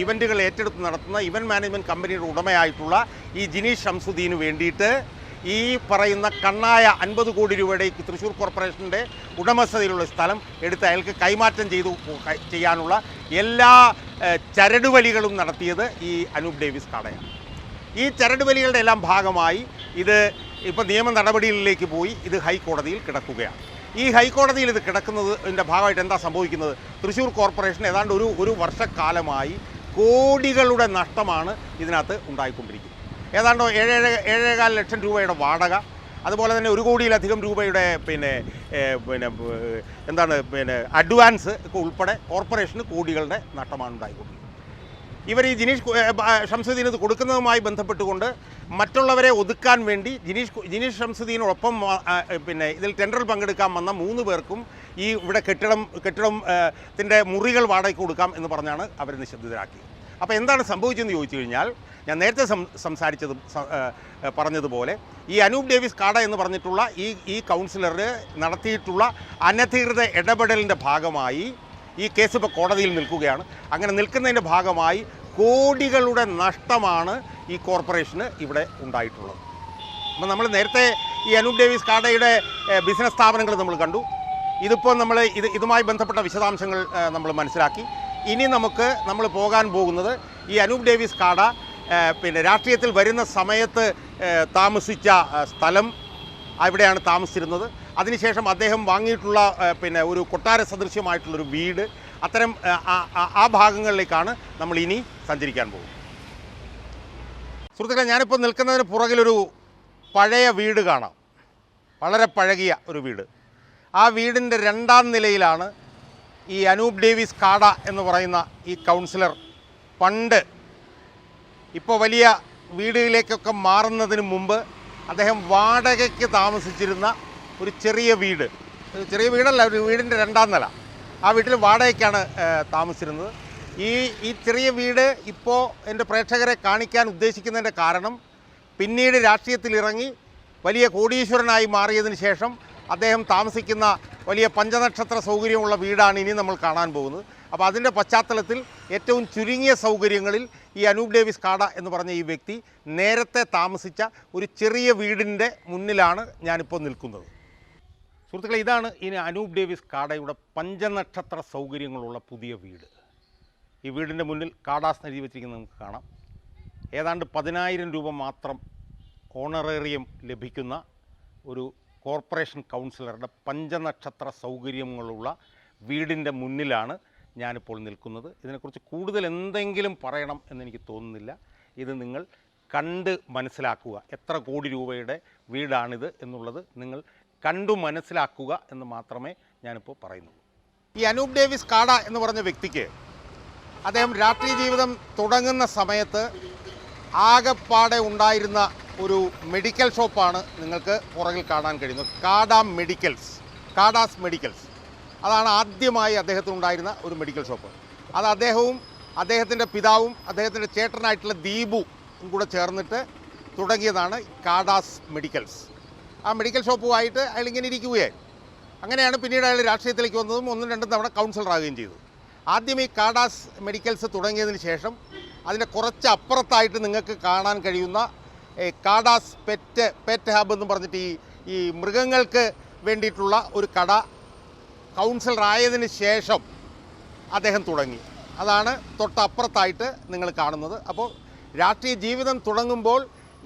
ഇവൻറ്റുകൾ ഏറ്റെടുത്ത് നടത്തുന്ന ഇവൻറ്റ് മാനേജ്മെൻറ്റ് കമ്പനിയുടെ ഉടമയായിട്ടുള്ള ഈ ജിനീഷ് ഷംസുദ്ദീന് വേണ്ടിയിട്ട് ഈ പറയുന്ന കണ്ണായ 50 കോടി രൂപയുടെ തൃശ്ശൂർ കോർപ്പറേഷൻ്റെ ഉടമസ്ഥതയിലുള്ള സ്ഥലം എടുത്ത് അയാൾക്ക് കൈമാറ്റം ചെയ്യാനുള്ള എല്ലാ ചരടുവലികളും നടത്തിയത് ഈ അനൂപ് ഡേവിസ് കാടയാണ്. ഈ ചരടുവലികളുടെ എല്ലാം ഭാഗമായി ഇത് ഇപ്പോൾ നിയമ നടപടികളിലേക്ക് പോയി ഇത് ഹൈക്കോടതിയിൽ കിടക്കുകയാണ്. ഈ ഹൈക്കോടതിയിൽ ഇത് കിടക്കുന്നതിൻ്റെ ഭാഗമായിട്ട് എന്താ സംഭവിക്കുന്നത്? തൃശ്ശൂർ കോർപ്പറേഷൻ ഏതാണ്ട് ഒരു വർഷക്കാലമായി കോടികളുടെ നഷ്ടമാണ് ഇതിനകത്ത് ഉണ്ടായിക്കൊണ്ടിരിക്കുന്നത്. ഏതാണ്ട് 7.5 ലക്ഷം രൂപയുടെ വാടക, അതുപോലെ തന്നെ 1 കോടിയിലധികം രൂപയുടെ അഡ്വാൻസ് ഒക്കെ ഉൾപ്പെടെ കോർപ്പറേഷന് കോടികളുടെ നഷ്ടമാണ് ഉണ്ടായിക്കൊണ്ടിരിക്കുന്നത്. ഇവർ ഈ ജിനീഷ് ഷംസുദ്ദീന് ഇത് കൊടുക്കുന്നതുമായി ബന്ധപ്പെട്ടുകൊണ്ട് മറ്റുള്ളവരെ ഒതുക്കാൻ വേണ്ടി ജിനീഷ് ഷംസുദ്ദീനോടൊപ്പം ഇതിൽ ടെൻഡറിൽ പങ്കെടുക്കാൻ വന്ന 3 പേർക്കും ഈ ഇവിടെ കെട്ടിടത്തിൻ്റെ മുറികൾ വാടകയ്ക്ക് കൊടുക്കാം എന്ന് പറഞ്ഞാണ് അവരെ നിശബ്ദരാക്കിയത്. അപ്പോൾ എന്താണ് സംഭവിച്ചതെന്ന് ചോദിച്ചു കഴിഞ്ഞാൽ, ഞാൻ നേരത്തെ പറഞ്ഞതുപോലെ ഈ അനൂപ് ഡേവിസ് കാട എന്ന് പറഞ്ഞിട്ടുള്ള ഈ കൗൺസിലർ നടത്തിയിട്ടുള്ള അനധികൃത ഇടപെടലിൻ്റെ ഭാഗമായി ഈ കേസ് ഇപ്പോൾ കോടതിയിൽ നിൽക്കുകയാണ്. അങ്ങനെ നിൽക്കുന്നതിൻ്റെ ഭാഗമായി കോടികളുടെ നഷ്ടമാണ് ഈ കോർപ്പറേഷന് ഇവിടെ ഉണ്ടായിട്ടുള്ളത്. അപ്പോൾ നമ്മൾ നേരത്തെ ഈ അനൂപ് ഡേവിസ് കാടയുടെ ബിസിനസ് സ്ഥാപനങ്ങൾ നമ്മൾ കണ്ടു. ഇതിപ്പോൾ ഇതുമായി ബന്ധപ്പെട്ട വിശദാംശങ്ങൾ നമ്മൾ മനസ്സിലാക്കി. ഇനി നമ്മൾ പോകാൻ പോകുന്നത് ഈ അനൂപ് ഡേവിസ് കാട രാഷ്ട്രീയത്തിൽ വരുന്ന സമയത്ത് താമസിച്ച സ്ഥലം, അവിടെയാണ് താമസിച്ചിരുന്നത്. അതിനുശേഷം അദ്ദേഹം വാങ്ങിയിട്ടുള്ള ഒരു കൊട്ടാര സദൃശ്യമായിട്ടുള്ളൊരു വീട്, അത്തരം ആ ഭാഗങ്ങളിലേക്കാണ് നമ്മൾ ഇനി സഞ്ചരിക്കാൻ പോകുന്നത്. സുഹൃത്തുക്കളെ, ഞാനിപ്പോൾ നിൽക്കുന്നതിന് പുറകിലൊരു പഴയ വീട് കാണാം. വളരെ പഴകിയ ഒരു വീട്. ആ വീടിൻ്റെ 2ാം നിലയിലാണ് ഈ അനൂപ് ഡേവിസ് കാട എന്ന് പറയുന്ന ഈ കൗൺസിലർ പണ്ട്, ഇപ്പോൾ വലിയ വീടുകളിലേക്കൊക്കെ മാറുന്നതിന് മുമ്പ് അദ്ദേഹം വാടകയ്ക്ക് താമസിച്ചിരുന്ന ഒരു ചെറിയ വീടല്ല, ഒരു വീടിൻ്റെ 2ാം നില. ആ വീട്ടിൽ വാടകയ്ക്കാണ് താമസിച്ചിരുന്നത്. ഈ ചെറിയ വീട് ഇപ്പോൾ എൻ്റെ പ്രേക്ഷകരെ കാണിക്കാൻ ഉദ്ദേശിക്കുന്നതിൻ്റെ കാരണം, പിന്നീട് രാഷ്ട്രീയത്തിലിറങ്ങി വലിയ കോടീശ്വരനായി മാറിയതിന് ശേഷം അദ്ദേഹം താമസിക്കുന്ന വലിയ പഞ്ചനക്ഷത്ര സൗകര്യമുള്ള വീടാണ് ഇനി നമ്മൾ കാണാൻ പോകുന്നത്. അപ്പോൾ അതിൻ്റെ പശ്ചാത്തലത്തിൽ ഏറ്റവും ചുരുങ്ങിയ സൗകര്യങ്ങളിൽ ഈ അനൂപ് ഡേവിസ് കാട എന്ന് പറഞ്ഞ ഈ വ്യക്തി നേരത്തെ താമസിച്ച ഒരു ചെറിയ വീടിൻ്റെ മുന്നിലാണ് ഞാനിപ്പോൾ നിൽക്കുന്നത്. സുഹൃത്തുക്കളെ, ഇതാണ് ഇനി അനൂപ് ഡേവിസ് കാടയുടെ പഞ്ചനക്ഷത്ര സൗകര്യങ്ങളുള്ള പുതിയ വീട്. ഈ വീടിൻ്റെ മുന്നിൽ കാടാസ് എഴുതി വെച്ചിരിക്കുന്നത് നമുക്ക് കാണാം. ഏതാണ്ട് 10,000 രൂപ മാത്രം ഓണറേറിയം ലഭിക്കുന്ന ഒരു കോർപ്പറേഷൻ കൗൺസിലറുടെ പഞ്ചനക്ഷത്ര സൗകര്യങ്ങളുള്ള വീടിൻ്റെ മുന്നിലാണ് ഞാനിപ്പോൾ നിൽക്കുന്നത്. ഇതിനെക്കുറിച്ച് കൂടുതൽ എന്തെങ്കിലും പറയണം എന്നെനിക്ക് തോന്നുന്നില്ല. ഇത് നിങ്ങൾ കണ്ട് മനസ്സിലാക്കുക. എത്ര കോടി രൂപയുടെ വീടാണിത് എന്നുള്ളത് നിങ്ങൾ കണ്ടു മനസ്സിലാക്കുക എന്ന് മാത്രമേ ഞാനിപ്പോൾ പറയുന്നുള്ളൂ. ഈ അനൂപ് ഡേവിസ് കാട എന്ന് പറഞ്ഞ വ്യക്തിക്ക് അദ്ദേഹം രാഷ്ട്രീയ ജീവിതം തുടങ്ങുന്ന സമയത്ത് ആകെപ്പാടെ ഉണ്ടായിരുന്ന ഒരു മെഡിക്കൽ ഷോപ്പാണ് നിങ്ങൾക്ക് പുറകിൽ കാണാൻ കഴിയുന്നത്. കാഡാസ് മെഡിക്കൽസ്. അതാണ് ആദ്യമായി അദ്ദേഹത്തിനുണ്ടായിരുന്ന ഒരു മെഡിക്കൽ ഷോപ്പ്. അത് അദ്ദേഹവും അദ്ദേഹത്തിൻ്റെ പിതാവും അദ്ദേഹത്തിൻ്റെ ചേട്ടനായിട്ടുള്ള ദീപു കൂടെ ചേർന്നിട്ട് തുടങ്ങിയതാണ് കാഡാസ് മെഡിക്കൽസ്. ആ മെഡിക്കൽ ഷോപ്പുമായിട്ട് അയാൾ ഇങ്ങനെ ഇരിക്കുകയായി. അങ്ങനെയാണ് പിന്നീട് അയാൾ രാഷ്ട്രീയത്തിലേക്ക് വന്നതും 1-2 തവണ കൗൺസിലറാകുകയും ചെയ്തത്. ആദ്യം ഈ കാഡാസ് മെഡിക്കൽസ് തുടങ്ങിയതിന് ശേഷം അതിൻ്റെ കുറച്ച് അപ്പുറത്തായിട്ട് നിങ്ങൾക്ക് കാണാൻ കഴിയുന്ന കാഡാസ് പെറ്റ് ഹബ് എന്ന് പറഞ്ഞിട്ട് ഈ മൃഗങ്ങൾക്ക് വേണ്ടിയിട്ടുള്ള ഒരു കട കൗൺസിലറായതിന് ശേഷം അദ്ദേഹം തുടങ്ങി. അതാണ് തൊട്ടപ്പുറത്തായിട്ട് നിങ്ങൾ കാണുന്നത്. അപ്പോൾ രാഷ്ട്രീയ ജീവിതം തുടങ്ങുമ്പോൾ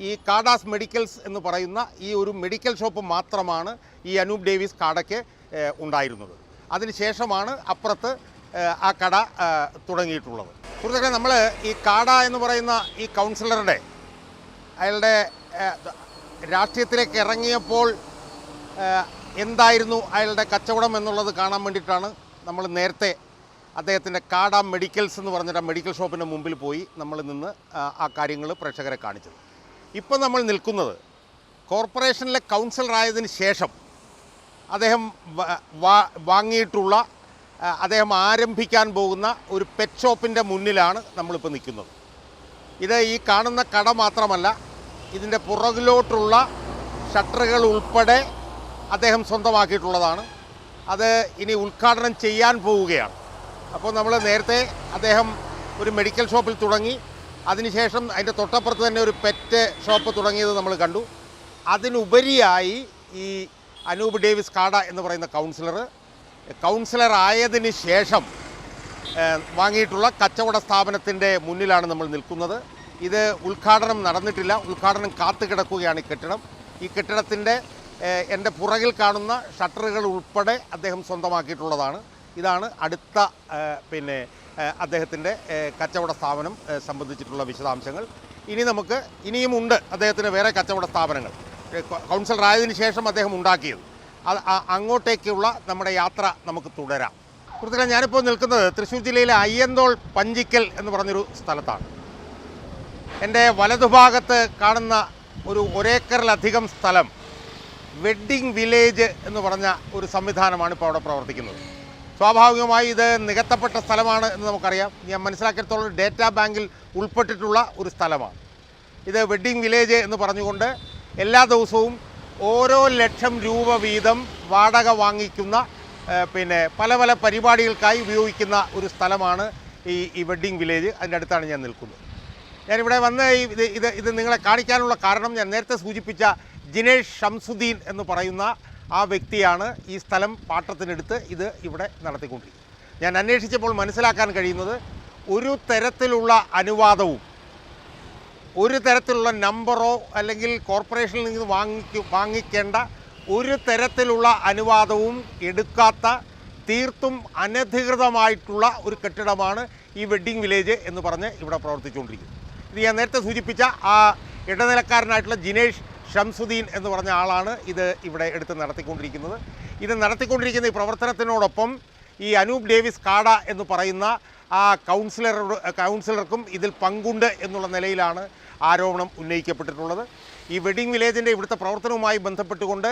ഈ കാഡാസ് മെഡിക്കൽസ് എന്ന് പറയുന്ന ഈ ഒരു മെഡിക്കൽ ഷോപ്പ് മാത്രമാണ് ഈ അനൂപ് ഡേവിസ് കാടയ്ക്ക് ഉണ്ടായിരുന്നത്. അതിനുശേഷമാണ് അപ്പുറത്ത് ആ കട തുടങ്ങിയിട്ടുള്ളത്. സുഹൃത്തുക്കളെ, നമ്മൾ ഈ കാട എന്ന് പറയുന്ന ഈ കൗൺസിലറുടെ അയാളുടെ രാഷ്ട്രീയത്തിലേക്ക് ഇറങ്ങിയപ്പോൾ എന്തായിരുന്നു അയാളുടെ കച്ചവടം എന്നുള്ളത് കാണാൻ വേണ്ടിയിട്ടാണ് നമ്മൾ നേരത്തെ അദ്ദേഹത്തിൻ്റെ കാട മെഡിക്കൽസ് എന്ന് പറഞ്ഞിട്ട് ആ മെഡിക്കൽ ഷോപ്പിൻ്റെ മുമ്പിൽ പോയി നമ്മൾ നിന്ന് ആ കാര്യങ്ങൾ പ്രേക്ഷകരെ കാണിച്ചത്. ഇപ്പോൾ നമ്മൾ നിൽക്കുന്നത് കോർപ്പറേഷനിലെ കൗൺസിലറായതിന് ശേഷം അദ്ദേഹം വാങ്ങിയിട്ടുള്ള അദ്ദേഹം ആരംഭിക്കാൻ പോകുന്ന ഒരു പെറ്റ് ഷോപ്പിൻ്റെ മുന്നിലാണ് നമ്മളിപ്പോൾ നിൽക്കുന്നത്. ഇത് ഈ കാണുന്ന കട മാത്രമല്ല, ഇതിൻ്റെ പുറകിലോട്ടുള്ള ഷട്ടറുകൾ ഉൾപ്പെടെ അദ്ദേഹം സ്വന്തമാക്കിയിട്ടുള്ളതാണ്. അത് ഇനി ഉദ്ഘാടനം ചെയ്യാൻ പോവുകയാണ്. അപ്പോൾ നമ്മൾ നേരത്തെ അദ്ദേഹം ഒരു മെഡിക്കൽ ഷോപ്പിൽ തുടങ്ങി, അതിനുശേഷം അതിൻ്റെ തൊട്ടപ്പുറത്ത് തന്നെ ഒരു പെറ്റ് ഷോപ്പ് തുടങ്ങിയത് നമ്മൾ കണ്ടു. അതിനുപരിയായി ഈ അനൂപ് ഡേവിസ് കാട എന്ന് പറയുന്ന കൗൺസിലർ ആയതിന് ശേഷം വാങ്ങിയിട്ടുള്ള കച്ചവട സ്ഥാപനത്തിൻ്റെ മുന്നിലാണ് നമ്മൾ നിൽക്കുന്നത്. ഇത് ഉദ്ഘാടനം നടന്നിട്ടില്ല, ഉദ്ഘാടനം കാത്തു കിടക്കുകയാണ് ഈ കെട്ടിടം. ഈ കെട്ടിടത്തിൻ്റെ എൻ്റെ പുറകിൽ കാണുന്ന ഷട്ടറുകൾ ഉൾപ്പെടെ അദ്ദേഹം സ്വന്തമാക്കിയിട്ടുള്ളതാണ്. ഇതാണ് അടുത്ത അദ്ദേഹത്തിൻ്റെ കച്ചവട സ്ഥാപനം സംബന്ധിച്ചിട്ടുള്ള വിശദാംശങ്ങൾ. ഇനിയുമുണ്ട് അദ്ദേഹത്തിന് വേറെ കച്ചവട സ്ഥാപനങ്ങൾ കൗൺസിലർ ആയതിനു ശേഷം അദ്ദേഹം ഉണ്ടാക്കിയത്. അങ്ങോട്ടേക്കുള്ള നമ്മുടെ യാത്ര നമുക്ക് തുടരാം. സുഹൃത്തുക്കളെ, ഞാനിപ്പോൾ നിൽക്കുന്നത് തൃശ്ശൂർ ജില്ലയിലെ അയ്യന്തോൾ പഞ്ചിക്കൽ എന്ന് പറഞ്ഞൊരു സ്ഥലത്താണ്. എൻ്റെ വലതുഭാഗത്ത് കാണുന്ന ഒരു ഒരേക്കറിലധികം സ്ഥലം വെഡ്ഡിംഗ് വില്ലേജ് എന്ന് പറഞ്ഞ ഒരു സംവിധാനമാണ് ഇപ്പോൾ അവിടെ പ്രവർത്തിക്കുന്നത്. സ്വാഭാവികമായി ഇത് നികത്തപ്പെട്ട സ്ഥലമാണ് എന്ന് നമുക്കറിയാം. ഞാൻ മനസ്സിലാക്കിയിടത്തോളം ഡേറ്റാ ബാങ്കിൽ ഉൾപ്പെട്ടിട്ടുള്ള ഒരു സ്ഥലമാണ്. ഇത് വെഡ്ഡിംഗ് വില്ലേജ് എന്ന് പറഞ്ഞുകൊണ്ട് എല്ലാ ദിവസവും ഓരോ ലക്ഷം രൂപ വീതം വാടക വാങ്ങിക്കുന്ന പല പല പരിപാടികൾക്കായി ഉപയോഗിക്കുന്ന ഒരു സ്ഥലമാണ് ഈ വെഡ്ഡിംഗ് വില്ലേജ്. അതിൻ്റെ അടുത്താണ് ഞാൻ നിൽക്കുന്നത്. ഞാനിവിടെ വന്ന് ഇത് നിങ്ങളെ കാണിക്കാനുള്ള കാരണം, ഞാൻ നേരത്തെ സൂചിപ്പിച്ച ജിനേഷ് ഷംസുദ്ദീൻ എന്ന് പറയുന്ന ആ വ്യക്തിയാണ് ഈ സ്ഥലം പാട്ടത്തിനെടുത്ത് ഇത് ഇവിടെ നടത്തിക്കൊണ്ടിരിക്കുന്നത്. ഞാൻ അന്വേഷിച്ചപ്പോൾ മനസ്സിലാക്കാൻ കഴിയുന്നത്, ഒരു തരത്തിലുള്ള അനുവാദവും ഒരു തരത്തിലുള്ള നമ്പറോ അല്ലെങ്കിൽ കോർപ്പറേഷനിൽ നിന്ന് വാങ്ങിക്കേണ്ട ഒരു തരത്തിലുള്ള അനുവാദവും എടുക്കാത്ത തീർത്തും അനധികൃതമായിട്ടുള്ള ഒരു കെട്ടിടമാണ് ഈ വെഡ്ഡിംഗ് വില്ലേജ് എന്ന് പറഞ്ഞ് ഇവിടെ പ്രവർത്തിച്ചുകൊണ്ടിരിക്കുന്നത്. ഇത് ഞാൻ നേരത്തെ സൂചിപ്പിച്ച ആ ഇടനിലക്കാരനായിട്ടുള്ള ജിനേഷ് ഷംസുദ്ദീൻ എന്ന് പറഞ്ഞ ആളാണ് ഇത് ഇവിടെ എടുത്ത് നടത്തിക്കൊണ്ടിരിക്കുന്നത്. ഇത് നടത്തിക്കൊണ്ടിരിക്കുന്ന ഈ പ്രവർത്തനത്തിനോടൊപ്പം ഈ അനൂപ് ഡേവിസ് കാട എന്ന് പറയുന്ന ആ കൗൺസിലർക്കും ഇതിൽ പങ്കുണ്ട് എന്നുള്ള നിലയിലാണ് ആരോപണം ഉന്നയിക്കപ്പെട്ടിട്ടുള്ളത്. ഈ വെഡ്ഡിംഗ് വില്ലേജിൻ്റെ ഇവിടുത്തെ പ്രവർത്തനവുമായി ബന്ധപ്പെട്ടുകൊണ്ട്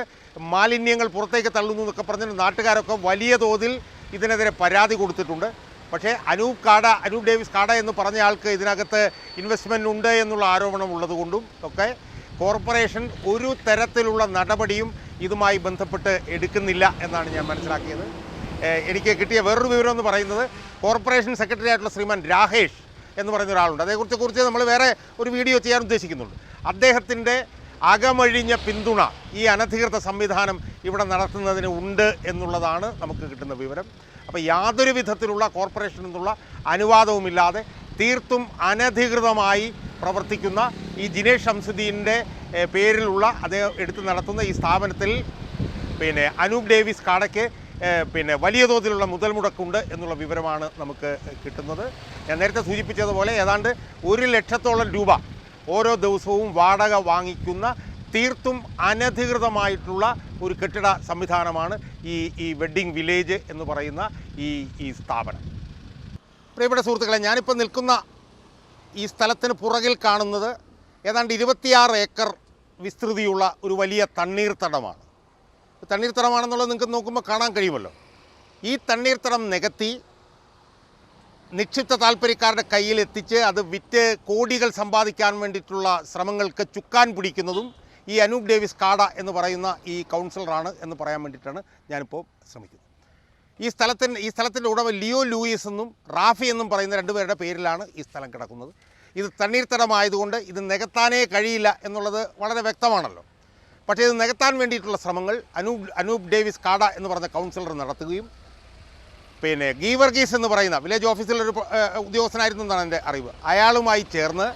മാലിന്യങ്ങൾ പുറത്തേക്ക് തള്ളുന്നു എന്നൊക്കെ പറഞ്ഞിട്ട് നാട്ടുകാരൊക്കെ വലിയ തോതിൽ ഇതിനെതിരെ പരാതി കൊടുത്തിട്ടുണ്ട്. പക്ഷേ അനൂപ് ഡേവിസ് കാട എന്ന് പറഞ്ഞ ആൾക്ക് ഇതിനകത്ത് ഇൻവെസ്റ്റ്മെൻ്റ് ഉണ്ട് എന്നുള്ള ആരോപണം ഉള്ളതുകൊണ്ടും ഒക്കെ കോർപ്പറേഷൻ ഒരു തരത്തിലുള്ള നടപടിയും ഇതുമായി ബന്ധപ്പെട്ട് എടുക്കുന്നില്ല എന്നാണ് ഞാൻ മനസ്സിലാക്കിയത്. എനിക്ക് കിട്ടിയ വേറൊരു വിവരം എന്ന് പറയുന്നത്, കോർപ്പറേഷൻ സെക്രട്ടറി ആയിട്ടുള്ള ശ്രീമാൻ രാകേഷ് എന്ന് പറയുന്ന ഒരാളുണ്ട്. അതേക്കുറിച്ച് നമ്മൾ വേറെ ഒരു വീഡിയോ ചെയ്യാൻ ഉദ്ദേശിക്കുന്നുണ്ട്. അദ്ദേഹത്തിൻ്റെ അകമഴിഞ്ഞ പിന്തുണ ഈ അനധികൃത സംവിധാനം ഇവിടെ നടത്തുന്നതിന് ഉണ്ട് എന്നുള്ളതാണ് നമുക്ക് കിട്ടുന്ന വിവരം. അപ്പോൾ യാതൊരു വിധത്തിലുള്ള കോർപ്പറേഷൻ എന്നുള്ള അനുവാദവുമില്ലാതെ തീർത്തും അനധികൃതമായി പ്രവർത്തിക്കുന്ന ഈ ജിനേഷ് ഷംസുദ്ദീൻ്റെ പേരിലുള്ള അദ്ദേഹം എടുത്ത് നടത്തുന്ന ഈ സ്ഥാപനത്തിൽ അനൂപ് ഡേവിസ് കാടയ്ക്ക് വലിയ തോതിലുള്ള മുതൽ മുടക്കുണ്ട് എന്നുള്ള വിവരമാണ് നമുക്ക് കിട്ടുന്നത്. ഞാൻ നേരത്തെ സൂചിപ്പിച്ചതുപോലെ ഏതാണ്ട് 1 ലക്ഷത്തോളം രൂപ ഓരോ ദിവസവും വാടക വാങ്ങിക്കുന്ന തീർത്തും അനധികൃതമായിട്ടുള്ള ഒരു കെട്ടിട സംവിധാനമാണ് ഈ വെഡ്ഡിംഗ് വില്ലേജ് എന്ന് പറയുന്ന ഈ സ്ഥാപനം. പ്രിയപ്പെട്ട സുഹൃത്തുക്കളെ, ഞാനിപ്പോൾ നിൽക്കുന്ന ഈ സ്ഥലത്തിന് പുറകിൽ കാണുന്നത് ഏതാണ്ട് 26 ഏക്കർ വിസ്തൃതിയുള്ള ഒരു വലിയ തണ്ണീർത്തടമാണ്. തണ്ണീർത്തടമാണെന്നുള്ളത് നിങ്ങൾക്ക് നോക്കുമ്പോൾ കാണാൻ കഴിയുമല്ലോ. ഈ തണ്ണീർത്തടം നികത്തി നിക്ഷിപ്ത താല്പര്യക്കാരുടെ കയ്യിലെത്തിച്ച് അത് വിറ്റ് കോടികൾ സമ്പാദിക്കാൻ വേണ്ടിയിട്ടുള്ള ശ്രമങ്ങൾക്ക് ചുക്കാൻ പിടിക്കുന്നതും ഈ അനൂപ് ഡേവിസ് കാട എന്ന് പറയുന്ന ഈ കൗൺസിലറാണ് എന്ന് പറയാൻ വേണ്ടിയിട്ടാണ് ഞാനിപ്പോൾ ശ്രമിക്കുന്നത്. ഈ സ്ഥലത്തിൻ്റെ ഉടമ ലിയോ ലൂയിസ് എന്നും റാഫി എന്നും പറയുന്ന 2 പേരുടെ പേരിലാണ് ഈ സ്ഥലം കിടക്കുന്നത്. ഇത് തണ്ണീർത്തടമായതുകൊണ്ട് ഇത് നികത്താനേ കഴിയില്ല എന്നുള്ളത് വളരെ വ്യക്തമാണല്ലോ. പക്ഷേ ഇത് നികത്താൻ വേണ്ടിയിട്ടുള്ള ശ്രമങ്ങൾ അനൂപ് ഡേവിസ് കാട എന്ന് പറഞ്ഞ കൗൺസിലർ നടത്തുകയും ഗീവർഗീസ് എന്ന് പറയുന്ന വില്ലേജ് ഓഫീസിലൊരു ഉദ്യോഗസ്ഥനായിരുന്നു എന്നാണ് എൻ്റെ അറിവ്. അയാളുമായി ചേർന്ന്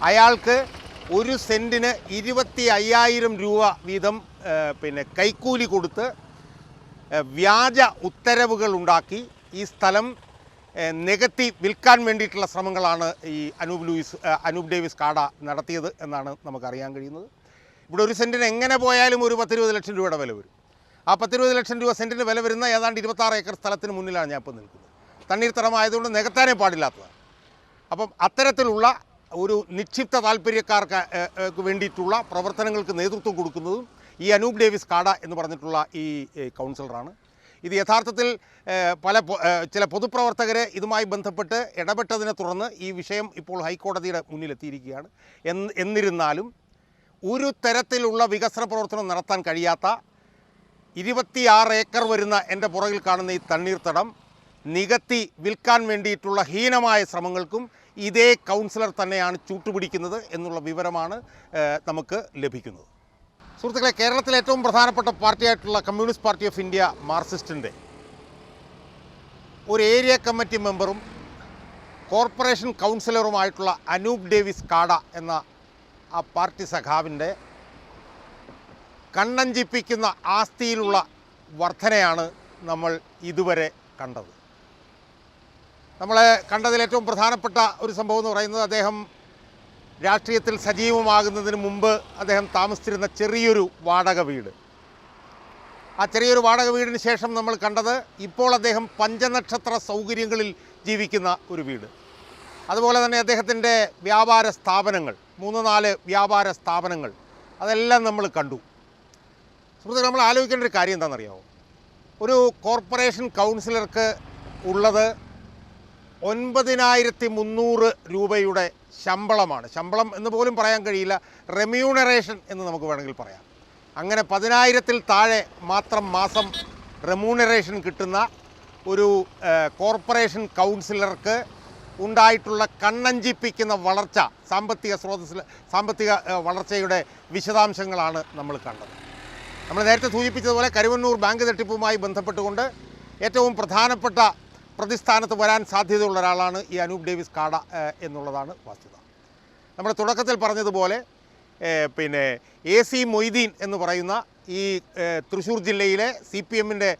അയാൾക്ക് ഒരു സെൻറ്റിന് 25,000 രൂപ വീതം കൈക്കൂലി കൊടുത്ത് വ്യാജ ഉത്തരവുകൾ ഉണ്ടാക്കി ഈ സ്ഥലം നികത്തി വിൽക്കാൻ വേണ്ടിയിട്ടുള്ള ശ്രമങ്ങളാണ് ഈ അനൂപ് ഡേവിസ് കാട നടത്തിയത് എന്നാണ് നമുക്കറിയാൻ കഴിയുന്നത്. ഇവിടെ ഒരു സെൻറ്റിന് എങ്ങനെ പോയാലും ഒരു 10-20 ലക്ഷം രൂപയുടെ വില വരും. ആ 10-20 ലക്ഷം രൂപ സെൻറ്റിന് വില വരുന്ന ഏതാണ്ട് 26 ഏക്കർ സ്ഥലത്തിന് മുന്നിലാണ് ഞാൻ ഇപ്പോൾ നിൽക്കുന്നത്. തണ്ണീർത്തടമായതുകൊണ്ട് നികത്താനേ പാടില്ലാത്തതാണ്. അപ്പം അത്തരത്തിലുള്ള ഒരു നിക്ഷിപ്ത താല്പര്യക്കാർക്ക് വേണ്ടിയിട്ടുള്ള പ്രവർത്തനങ്ങൾക്ക് നേതൃത്വം കൊടുക്കുന്നതും ഈ അനൂപ് ഡേവിസ് കാട എന്ന് പറഞ്ഞിട്ടുള്ള ഈ കൗൺസിലറാണ്. ഇത് യഥാർത്ഥത്തിൽ ചില പൊതുപ്രവർത്തകർ ഇതുമായി ബന്ധപ്പെട്ട് ഇടപെട്ടതിനെ തുടർന്ന് ഈ വിഷയം ഇപ്പോൾ ഹൈക്കോടതിയുടെ മുന്നിലെത്തിയിരിക്കുകയാണ്. എന്നിരുന്നാലും ഒരു തരത്തിലുള്ള വികസന പ്രവർത്തനം നടത്താൻ കഴിയാത്ത 26 ഏക്കർ വരുന്ന എൻ്റെ പുറകിൽ കാണുന്ന ഈ തണ്ണീർത്തടം നികത്തി വിൽക്കാൻ വേണ്ടിയിട്ടുള്ള ഹീനമായ ശ്രമങ്ങൾക്കും ഇതേ കൗൺസിലർ തന്നെയാണ് ചൂട്ടുപിടിക്കുന്നത് എന്നുള്ള വിവരമാണ് നമുക്ക് ലഭിക്കുന്നത്. സുഹൃത്തുക്കളെ, കേരളത്തിലെ ഏറ്റവും പ്രധാനപ്പെട്ട പാർട്ടിയായിട്ടുള്ള കമ്മ്യൂണിസ്റ്റ് പാർട്ടി ഓഫ് ഇന്ത്യ മാർക്സിസ്റ്റിൻ്റെ ഒരു ഏരിയ കമ്മിറ്റി മെമ്പറും കോർപ്പറേഷൻ കൗൺസിലറുമായിട്ടുള്ള അനൂപ് ഡേവിസ് കാട എന്ന ആ പാർട്ടി സഖാവിൻ്റെ കണ്ണഞ്ചിപ്പിക്കുന്ന ആസ്തിയിലുള്ള വർധനയാണ് നമ്മൾ ഇതുവരെ കണ്ടത്. നമ്മൾ കണ്ടതിൽ ഏറ്റവും പ്രധാനപ്പെട്ട ഒരു സംഭവം എന്ന് പറയുന്നത് അദ്ദേഹം രാഷ്ട്രീയത്തിൽ സജീവമാകുന്നതിന് മുമ്പ് അദ്ദേഹം താമസിച്ചിരുന്ന ചെറിയൊരു വാടക വീട്. ആ ചെറിയൊരു വാടക വീടിന് ശേഷം നമ്മൾ കണ്ടത് ഇപ്പോൾ അദ്ദേഹം പഞ്ചനക്ഷത്ര സൗകര്യങ്ങളിൽ ജീവിക്കുന്ന ഒരു വീട്. അതുപോലെ തന്നെ അദ്ദേഹത്തിൻ്റെ വ്യാപാര സ്ഥാപനങ്ങൾ 3-4 വ്യാപാര സ്ഥാപനങ്ങൾ അതെല്ലാം നമ്മൾ കണ്ടു. സുഹൃത്തുക്കളെ, നമ്മൾ ആലോചിക്കേണ്ട ഒരു കാര്യം എന്താണെന്നറിയാമോ? ഒരു കോർപ്പറേഷൻ കൗൺസിലർക്ക് ഉള്ളത് 9,300 രൂപയുടെ ശമ്പളമാണ്. ശമ്പളം എന്ന് പോലും പറയാൻ കഴിയില്ല, റെമ്യൂണറേഷൻ എന്ന് നമുക്ക് വേണമെങ്കിൽ പറയാം. അങ്ങനെ 10,000-ൽ താഴെ മാത്രം മാസം റെമ്യൂണറേഷൻ കിട്ടുന്ന ഒരു കോർപ്പറേഷൻ കൗൺസിലർക്ക് ഉണ്ടായിട്ടുള്ള കണ്ണഞ്ചിപ്പിക്കുന്ന വളർച്ച, സാമ്പത്തിക വളർച്ചയുടെ വിശദാംശങ്ങളാണ് നമ്മൾ കണ്ടത്. നമ്മൾ നേരത്തെ സൂചിപ്പിച്ചതുപോലെ കരുവന്നൂർ ബാങ്ക് തട്ടിപ്പുമായി ബന്ധപ്പെട്ടുകൊണ്ട് ഏറ്റവും പ്രധാനപ്പെട്ട പ്രതിസ്ഥാനത്ത് വരാൻ സാധ്യതയുള്ള ഒരാളാണ് ഈ അനൂപ് ഡേവിസ് കാട എന്നുള്ളതാണ് വസ്തുത. നമ്മൾ തുടക്കത്തിൽ പറഞ്ഞതുപോലെ AC മൊയ്തീൻ എന്ന് പറയുന്ന ഈ തൃശ്ശൂർ ജില്ലയിലെ CPM-ൻ്റെ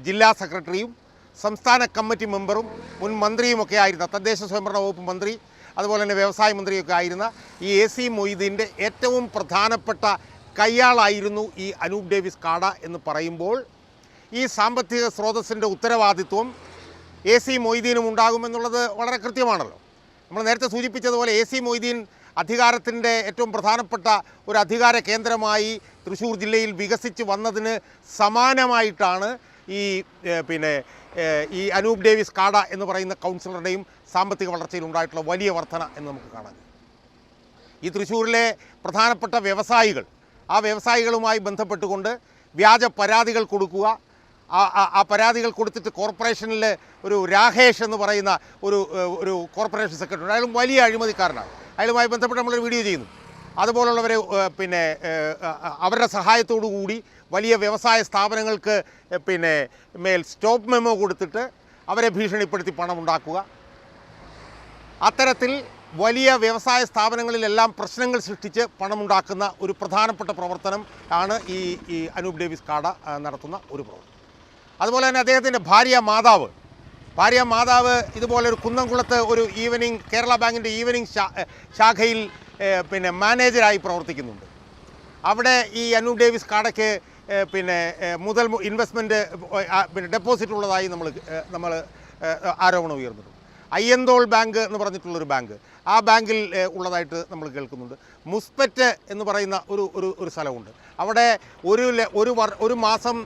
ജില്ലാ സെക്രട്ടറിയും സംസ്ഥാന കമ്മിറ്റി മെമ്പറും മുൻ മന്ത്രിയുമൊക്കെ ആയിരുന്ന, തദ്ദേശ സ്വയംഭരണ വകുപ്പ് മന്ത്രി, അതുപോലെ തന്നെ വ്യവസായ മന്ത്രിയൊക്കെ ആയിരുന്ന ഈ AC മൊയ്തീൻ്റെ ഏറ്റവും പ്രധാനപ്പെട്ട കയ്യാളായിരുന്നു ഈ അനൂപ് ഡേവിസ് കാട എന്ന് പറയുമ്പോൾ ഈ സാമ്പത്തിക സ്രോതസ്സിൻ്റെ ഉത്തരവാദിത്വം AC മൊയ്തീനും ഉണ്ടാകുമെന്നുള്ളത് വളരെ കൃത്യമാണല്ലോ. നമ്മൾ നേരത്തെ സൂചിപ്പിച്ചതുപോലെ AC മൊയ്തീൻ അധികാരത്തിൻ്റെ ഏറ്റവും പ്രധാനപ്പെട്ട ഒരു അധികാര കേന്ദ്രമായി തൃശ്ശൂർ ജില്ലയിൽ വികസിച്ച് വന്നതിന് സമാനമായിട്ടാണ് ഈ അനൂപ് ഡേവിസ് കാട എന്ന് പറയുന്ന കൗൺസിലറുടെയും സാമ്പത്തിക വളർച്ചയിൽ ഉണ്ടായിട്ടുള്ള വലിയ വർധന എന്ന് നമുക്ക് കാണാം. ഈ തൃശ്ശൂരിലെ പ്രധാനപ്പെട്ട വ്യവസായികൾ, ആ വ്യവസായികളുമായി ബന്ധപ്പെട്ടുകൊണ്ട് വ്യാജ പരാതികൾ കൊടുക്കുക, ആ പരാതികൾ കൊടുത്തിട്ട് കോർപ്പറേഷനിൽ ഒരു രാകേഷ് എന്ന് പറയുന്ന ഒരു കോർപ്പറേഷൻ സെക്രട്ടറി, അയാളും വലിയ അഴിമതിക്കാരനാണ്. അയാളുമായി ബന്ധപ്പെട്ട് നമ്മളൊരു വീഡിയോ ചെയ്യുന്നു. അതുപോലുള്ളവരെ അവരുടെ സഹായത്തോടു കൂടി വലിയ വ്യവസായ സ്ഥാപനങ്ങൾക്ക് മേൽ സ്റ്റോപ്പ് മെമ്മോ കൊടുത്തിട്ട് അവരെ ഭീഷണിപ്പെടുത്തി പണമുണ്ടാക്കുക, അത്തരത്തിൽ വലിയ വ്യവസായ സ്ഥാപനങ്ങളിലെല്ലാം പ്രശ്നങ്ങൾ സൃഷ്ടിച്ച് പണമുണ്ടാക്കുന്ന ഒരു പ്രധാനപ്പെട്ട പ്രവർത്തനം ആണ് ഈ അനൂപ് ഡേവിസ് കാട നടത്തുന്ന ഒരു പ്രവർത്തനം. അതുപോലെ തന്നെ അദ്ദേഹത്തിൻ്റെ ഭാര്യ മാതാവ് ഇതുപോലൊരു കുന്നംകുളത്ത് ഒരു കേരള ബാങ്കിൻ്റെ ഈവനിങ് ശാഖയിൽ മാനേജരായി പ്രവർത്തിക്കുന്നുണ്ട്. അവിടെ ഈ അനൂപ് ഡേവിസ് കാടയ്ക്ക് മുതൽ ഇൻവെസ്റ്റ്മെൻറ്റ് ഡെപ്പോസിറ്റ് ഉള്ളതായി നമ്മൾ ആരോപണം ഉയർന്നിട്ടുണ്ട്. അയ്യന്തോൾ ബാങ്ക് എന്ന് പറഞ്ഞിട്ടുള്ളൊരു ബാങ്ക്, ആ ബാങ്കിൽ ഉള്ളതായിട്ട് നമ്മൾ കേൾക്കുന്നുണ്ട്. മുസ്പെറ്റ് എന്ന് പറയുന്ന ഒരു സ്ഥലമുണ്ട്. അവിടെ ഒരു മാസം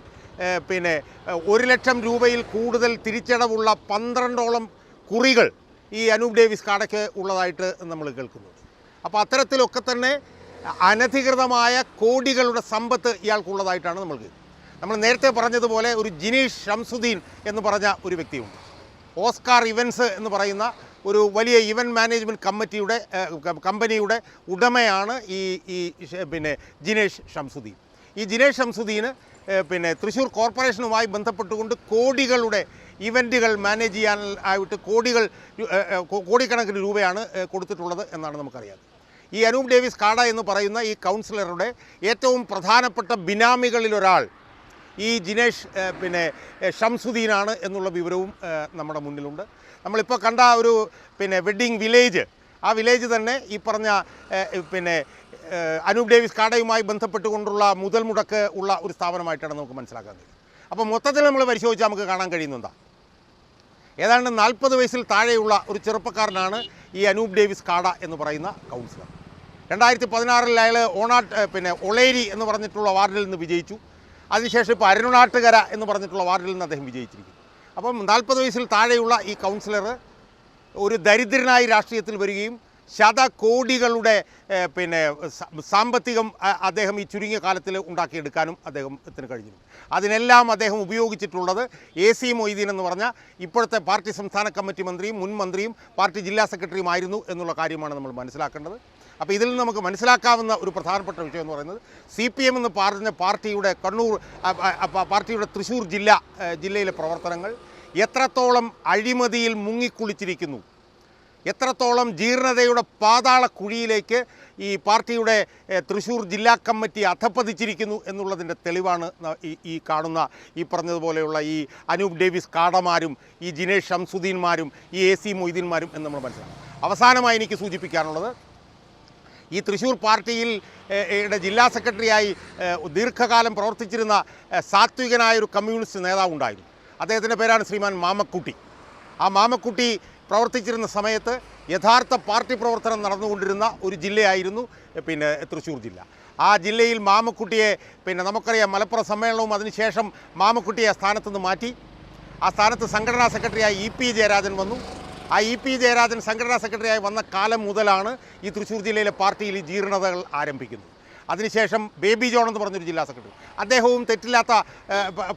1 ലക്ഷം രൂപയിൽ കൂടുതൽ തിരിച്ചടവുള്ള 12ഓളം കുറികൾ ഈ അനൂപ് ഡേവിസ് കാടയ്ക്ക് ഉള്ളതായിട്ട് നമ്മൾ കേൾക്കുന്നുണ്ട്. അപ്പോൾ അത്തരത്തിലൊക്കെ തന്നെ അനധികൃതമായ കോടികളുടെ സമ്പത്ത് ഇയാൾക്കുള്ളതായിട്ടാണ് നമ്മൾ നേരത്തെ പറഞ്ഞതുപോലെ ഒരു ജിനീഷ് ഷംസുദ്ദീൻ എന്ന് പറഞ്ഞ ഒരു വ്യക്തിയുണ്ട്. ഓസ്കാർ ഇവൻസ് എന്ന് പറയുന്ന ഒരു വലിയ ഇവൻറ്റ് മാനേജ്മെൻറ്റ് കമ്പനിയുടെ ഉടമയാണ് ഈ ജിനേഷ് ഷംസുദ്ദീൻ. ഈ ജിനേഷ് ഷംസുദ്ദീന് തൃശ്ശൂർ കോർപ്പറേഷനുമായി ബന്ധപ്പെട്ടുകൊണ്ട് കോടികളുടെ ഇവൻറ്റുകൾ മാനേജ് ചെയ്യാനായിട്ട് കോടിക്കണക്കിന് രൂപയാണ് കൊടുത്തിട്ടുള്ളത് എന്നാണ് നമുക്കറിയാം. ഈ അനൂപ് ഡേവിസ് കാട എന്ന് പറയുന്ന ഈ കൗൺസിലറുടെ ഏറ്റവും പ്രധാനപ്പെട്ട ബിനാമികളിലൊരാൾ ഈ ജിനേഷ് ഷംസുദ്ദീനാണ് എന്നുള്ള വിവരവും നമ്മുടെ മുന്നിലുണ്ട്. നമ്മളിപ്പോൾ കണ്ട ഒരു വെഡ്ഡിംഗ് വില്ലേജ്, ആ വില്ലേജ് തന്നെ ഈ പറഞ്ഞ അനൂപ് ഡേവിസ് കാടയുമായി ബന്ധപ്പെട്ടുകൊണ്ടുള്ള മുതൽ മുടക്ക് ഉള്ള ഒരു സ്ഥാപനമായിട്ടാണ് നമുക്ക് മനസ്സിലാക്കാൻ കഴിയും. അപ്പോൾ മൊത്തത്തിൽ നമ്മൾ പരിശോധിച്ചാൽ നമുക്ക് കാണാൻ കഴിയുന്നതാ, ഏതാണ്ട് 40 വയസ്സിൽ താഴെയുള്ള ഒരു ചെറുപ്പക്കാരനാണ് ഈ അനൂപ് ഡേവിസ് കാട എന്ന് പറയുന്ന കൗൺസിലർ. 2016 അയാൾ ഒളേരി എന്ന് പറഞ്ഞിട്ടുള്ള വാർഡിൽ നിന്ന് വിജയിച്ചു. അതിനുശേഷം ഇപ്പോൾ അരുണാട്ടുകര എന്ന് പറഞ്ഞിട്ടുള്ള വാർഡിൽ നിന്ന് അദ്ദേഹം വിജയിച്ചിരിക്കുന്നു. അപ്പം 40 വയസ്സിൽ താഴെയുള്ള ഈ കൗൺസിലർ ഒരു ദരിദ്രനായി രാഷ്ട്രീയത്തിൽ വരികയും ശതകോടികളുടെ സാമ്പത്തികം അദ്ദേഹം ഈ ചുരുങ്ങിയ കാലത്തിൽ ഉണ്ടാക്കിയെടുക്കാനും അദ്ദേഹത്തിന് കഴിഞ്ഞിരുന്നു. അതിനെല്ലാം അദ്ദേഹം ഉപയോഗിച്ചിട്ടുള്ളത് AC മൊയ്തീൻ എന്ന് പറഞ്ഞ ഇപ്പോഴത്തെ പാർട്ടി സംസ്ഥാന കമ്മിറ്റി മന്ത്രിയും മുൻ മന്ത്രിയും പാർട്ടി ജില്ലാ സെക്രട്ടറിയുമായിരുന്നു എന്നുള്ള കാര്യമാണ് നമ്മൾ മനസ്സിലാക്കേണ്ടത്. അപ്പോൾ ഇതിൽ നിന്ന് നമുക്ക് മനസ്സിലാക്കാവുന്ന ഒരു പ്രധാനപ്പെട്ട വിഷയം എന്ന് പറയുന്നത് CPM എന്ന് പറഞ്ഞ പാർട്ടിയുടെ തൃശ്ശൂർ ജില്ലയിലെ പ്രവർത്തനങ്ങൾ എത്രത്തോളം അഴിമതിയിൽ മുങ്ങിക്കുളിച്ചിരിക്കുന്നു, എത്രത്തോളം ജീർണതയുടെ പാതാള കുഴിയിലേക്ക് ഈ പാർട്ടിയുടെ തൃശ്ശൂർ ജില്ലാ കമ്മിറ്റി അധപ്പതിച്ചിരിക്കുന്നു എന്നുള്ളതിൻ്റെ തെളിവാണ് ഈ കാണുന്ന ഈ പറഞ്ഞതുപോലെയുള്ള ഈ അനൂപ് ഡേവിസ് കാടമാരും ഈ ജിനേഷ് ഷംസുദ്ദീന്മാരും ഈ AC മൊയ്തീന്മാരും എന്ന് നമ്മൾ മനസ്സിലാക്കും. അവസാനമായി എനിക്ക് സൂചിപ്പിക്കാനുള്ളത്, ഈ തൃശ്ശൂർ പാർട്ടിയിൽ ജില്ലാ സെക്രട്ടറിയായി ദീർഘകാലം പ്രവർത്തിച്ചിരുന്ന സാത്വികനായൊരു കമ്മ്യൂണിസ്റ്റ് നേതാവുണ്ടായിരുന്നു. അദ്ദേഹത്തിൻ്റെ പേരാണ് ശ്രീമാൻ മാമക്കുട്ടി. ആ മാമക്കുട്ടി പ്രവർത്തിച്ചിരുന്ന സമയത്ത് യഥാർത്ഥ പാർട്ടി പ്രവർത്തനം നടന്നുകൊണ്ടിരുന്ന ഒരു ജില്ലയായിരുന്നു തൃശ്ശൂർ ജില്ല. ആ ജില്ലയിൽ മാമക്കുട്ടിയെ നമുക്കറിയാം, മലപ്പുറം സമ്മേളനവും അതിനുശേഷം മാമക്കുട്ടിയെ ആ സ്ഥാനത്ത് നിന്ന് മാറ്റി. ആ സ്ഥാനത്ത് സംഘടനാ സെക്രട്ടറിയായി EP ജയരാജൻ വന്നു. ആ EP ജയരാജൻ സംഘടനാ സെക്രട്ടറിയായി വന്ന കാലം മുതലാണ് ഈ തൃശ്ശൂർ ജില്ലയിലെ പാർട്ടിയിൽ ഈ ജീർണതകൾ ആരംഭിക്കുന്നത്. അതിനുശേഷം ബേബി ജോൺ എന്ന് പറഞ്ഞൊരു ജില്ലാ സെക്രട്ടറി, അദ്ദേഹവും തെറ്റില്ലാത്ത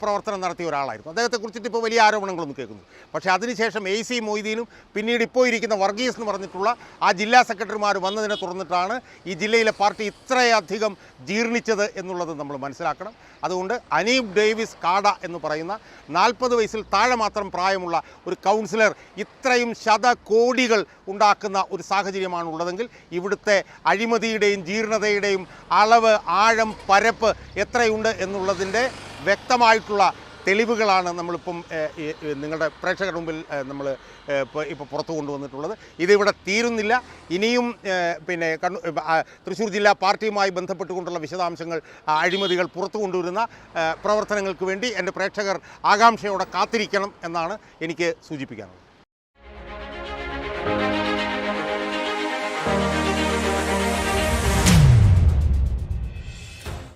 പ്രവർത്തനം നടത്തിയ ഒരാളായിരുന്നു. അദ്ദേഹത്തെക്കുറിച്ചിട്ട് ഇപ്പോൾ വലിയ ആരോപണങ്ങളൊന്നും കേൾക്കുന്നു. പക്ഷേ അതിനുശേഷം AC മൊയ്തീനും പിന്നീട് ഇപ്പോൾ ഇരിക്കുന്ന വർഗീസ് എന്ന് പറഞ്ഞിട്ടുള്ള ആ ജില്ലാ സെക്രട്ടറിമാർ വന്നതിനെ തുടർന്നിട്ടാണ് ഈ ജില്ലയിലെ പാർട്ടി ഇത്രയധികം ജീർണിച്ചത് എന്നുള്ളത് നമ്മൾ മനസ്സിലാക്കണം. അതുകൊണ്ട് അനൂപ് ഡേവിസ് കാട എന്ന് പറയുന്ന 40 വയസ്സിൽ താഴെ മാത്രം പ്രായമുള്ള ഒരു കൗൺസിലർ ഇത്രയും ശതകോടികൾ ഉണ്ടാക്കുന്ന ഒരു സാഹചര്യമാണ് ഉള്ളതെങ്കിൽ ഇവിടുത്തെ അഴിമതിയുടെയും ജീർണതയുടെയും അളവ്, ആഴം, പരപ്പ് എത്രയുണ്ട് എന്നുള്ളതിൻ്റെ വ്യക്തമായിട്ടുള്ള തെളിവുകളാണ് നമ്മളിപ്പം നിങ്ങളുടെ പ്രേക്ഷകരുടെ മുമ്പിൽ നമ്മൾ ഇപ്പോൾ പുറത്തു കൊണ്ടുവന്നിട്ടുള്ളത്. ഇതിവിടെ തീരുന്നില്ല. ഇനിയും തൃശ്ശൂർ ജില്ലാ പാർട്ടിയുമായി ബന്ധപ്പെട്ടുകൊണ്ടുള്ള വിശദാംശങ്ങൾ, അഴിമതികൾ പുറത്തു കൊണ്ടുവരുന്ന പ്രവർത്തനങ്ങൾക്ക് വേണ്ടി എൻ്റെ പ്രേക്ഷകർ ആകാംക്ഷയോടെ കാത്തിരിക്കണം എന്നാണ് എനിക്ക് സൂചിപ്പിക്കാനുള്ളത്.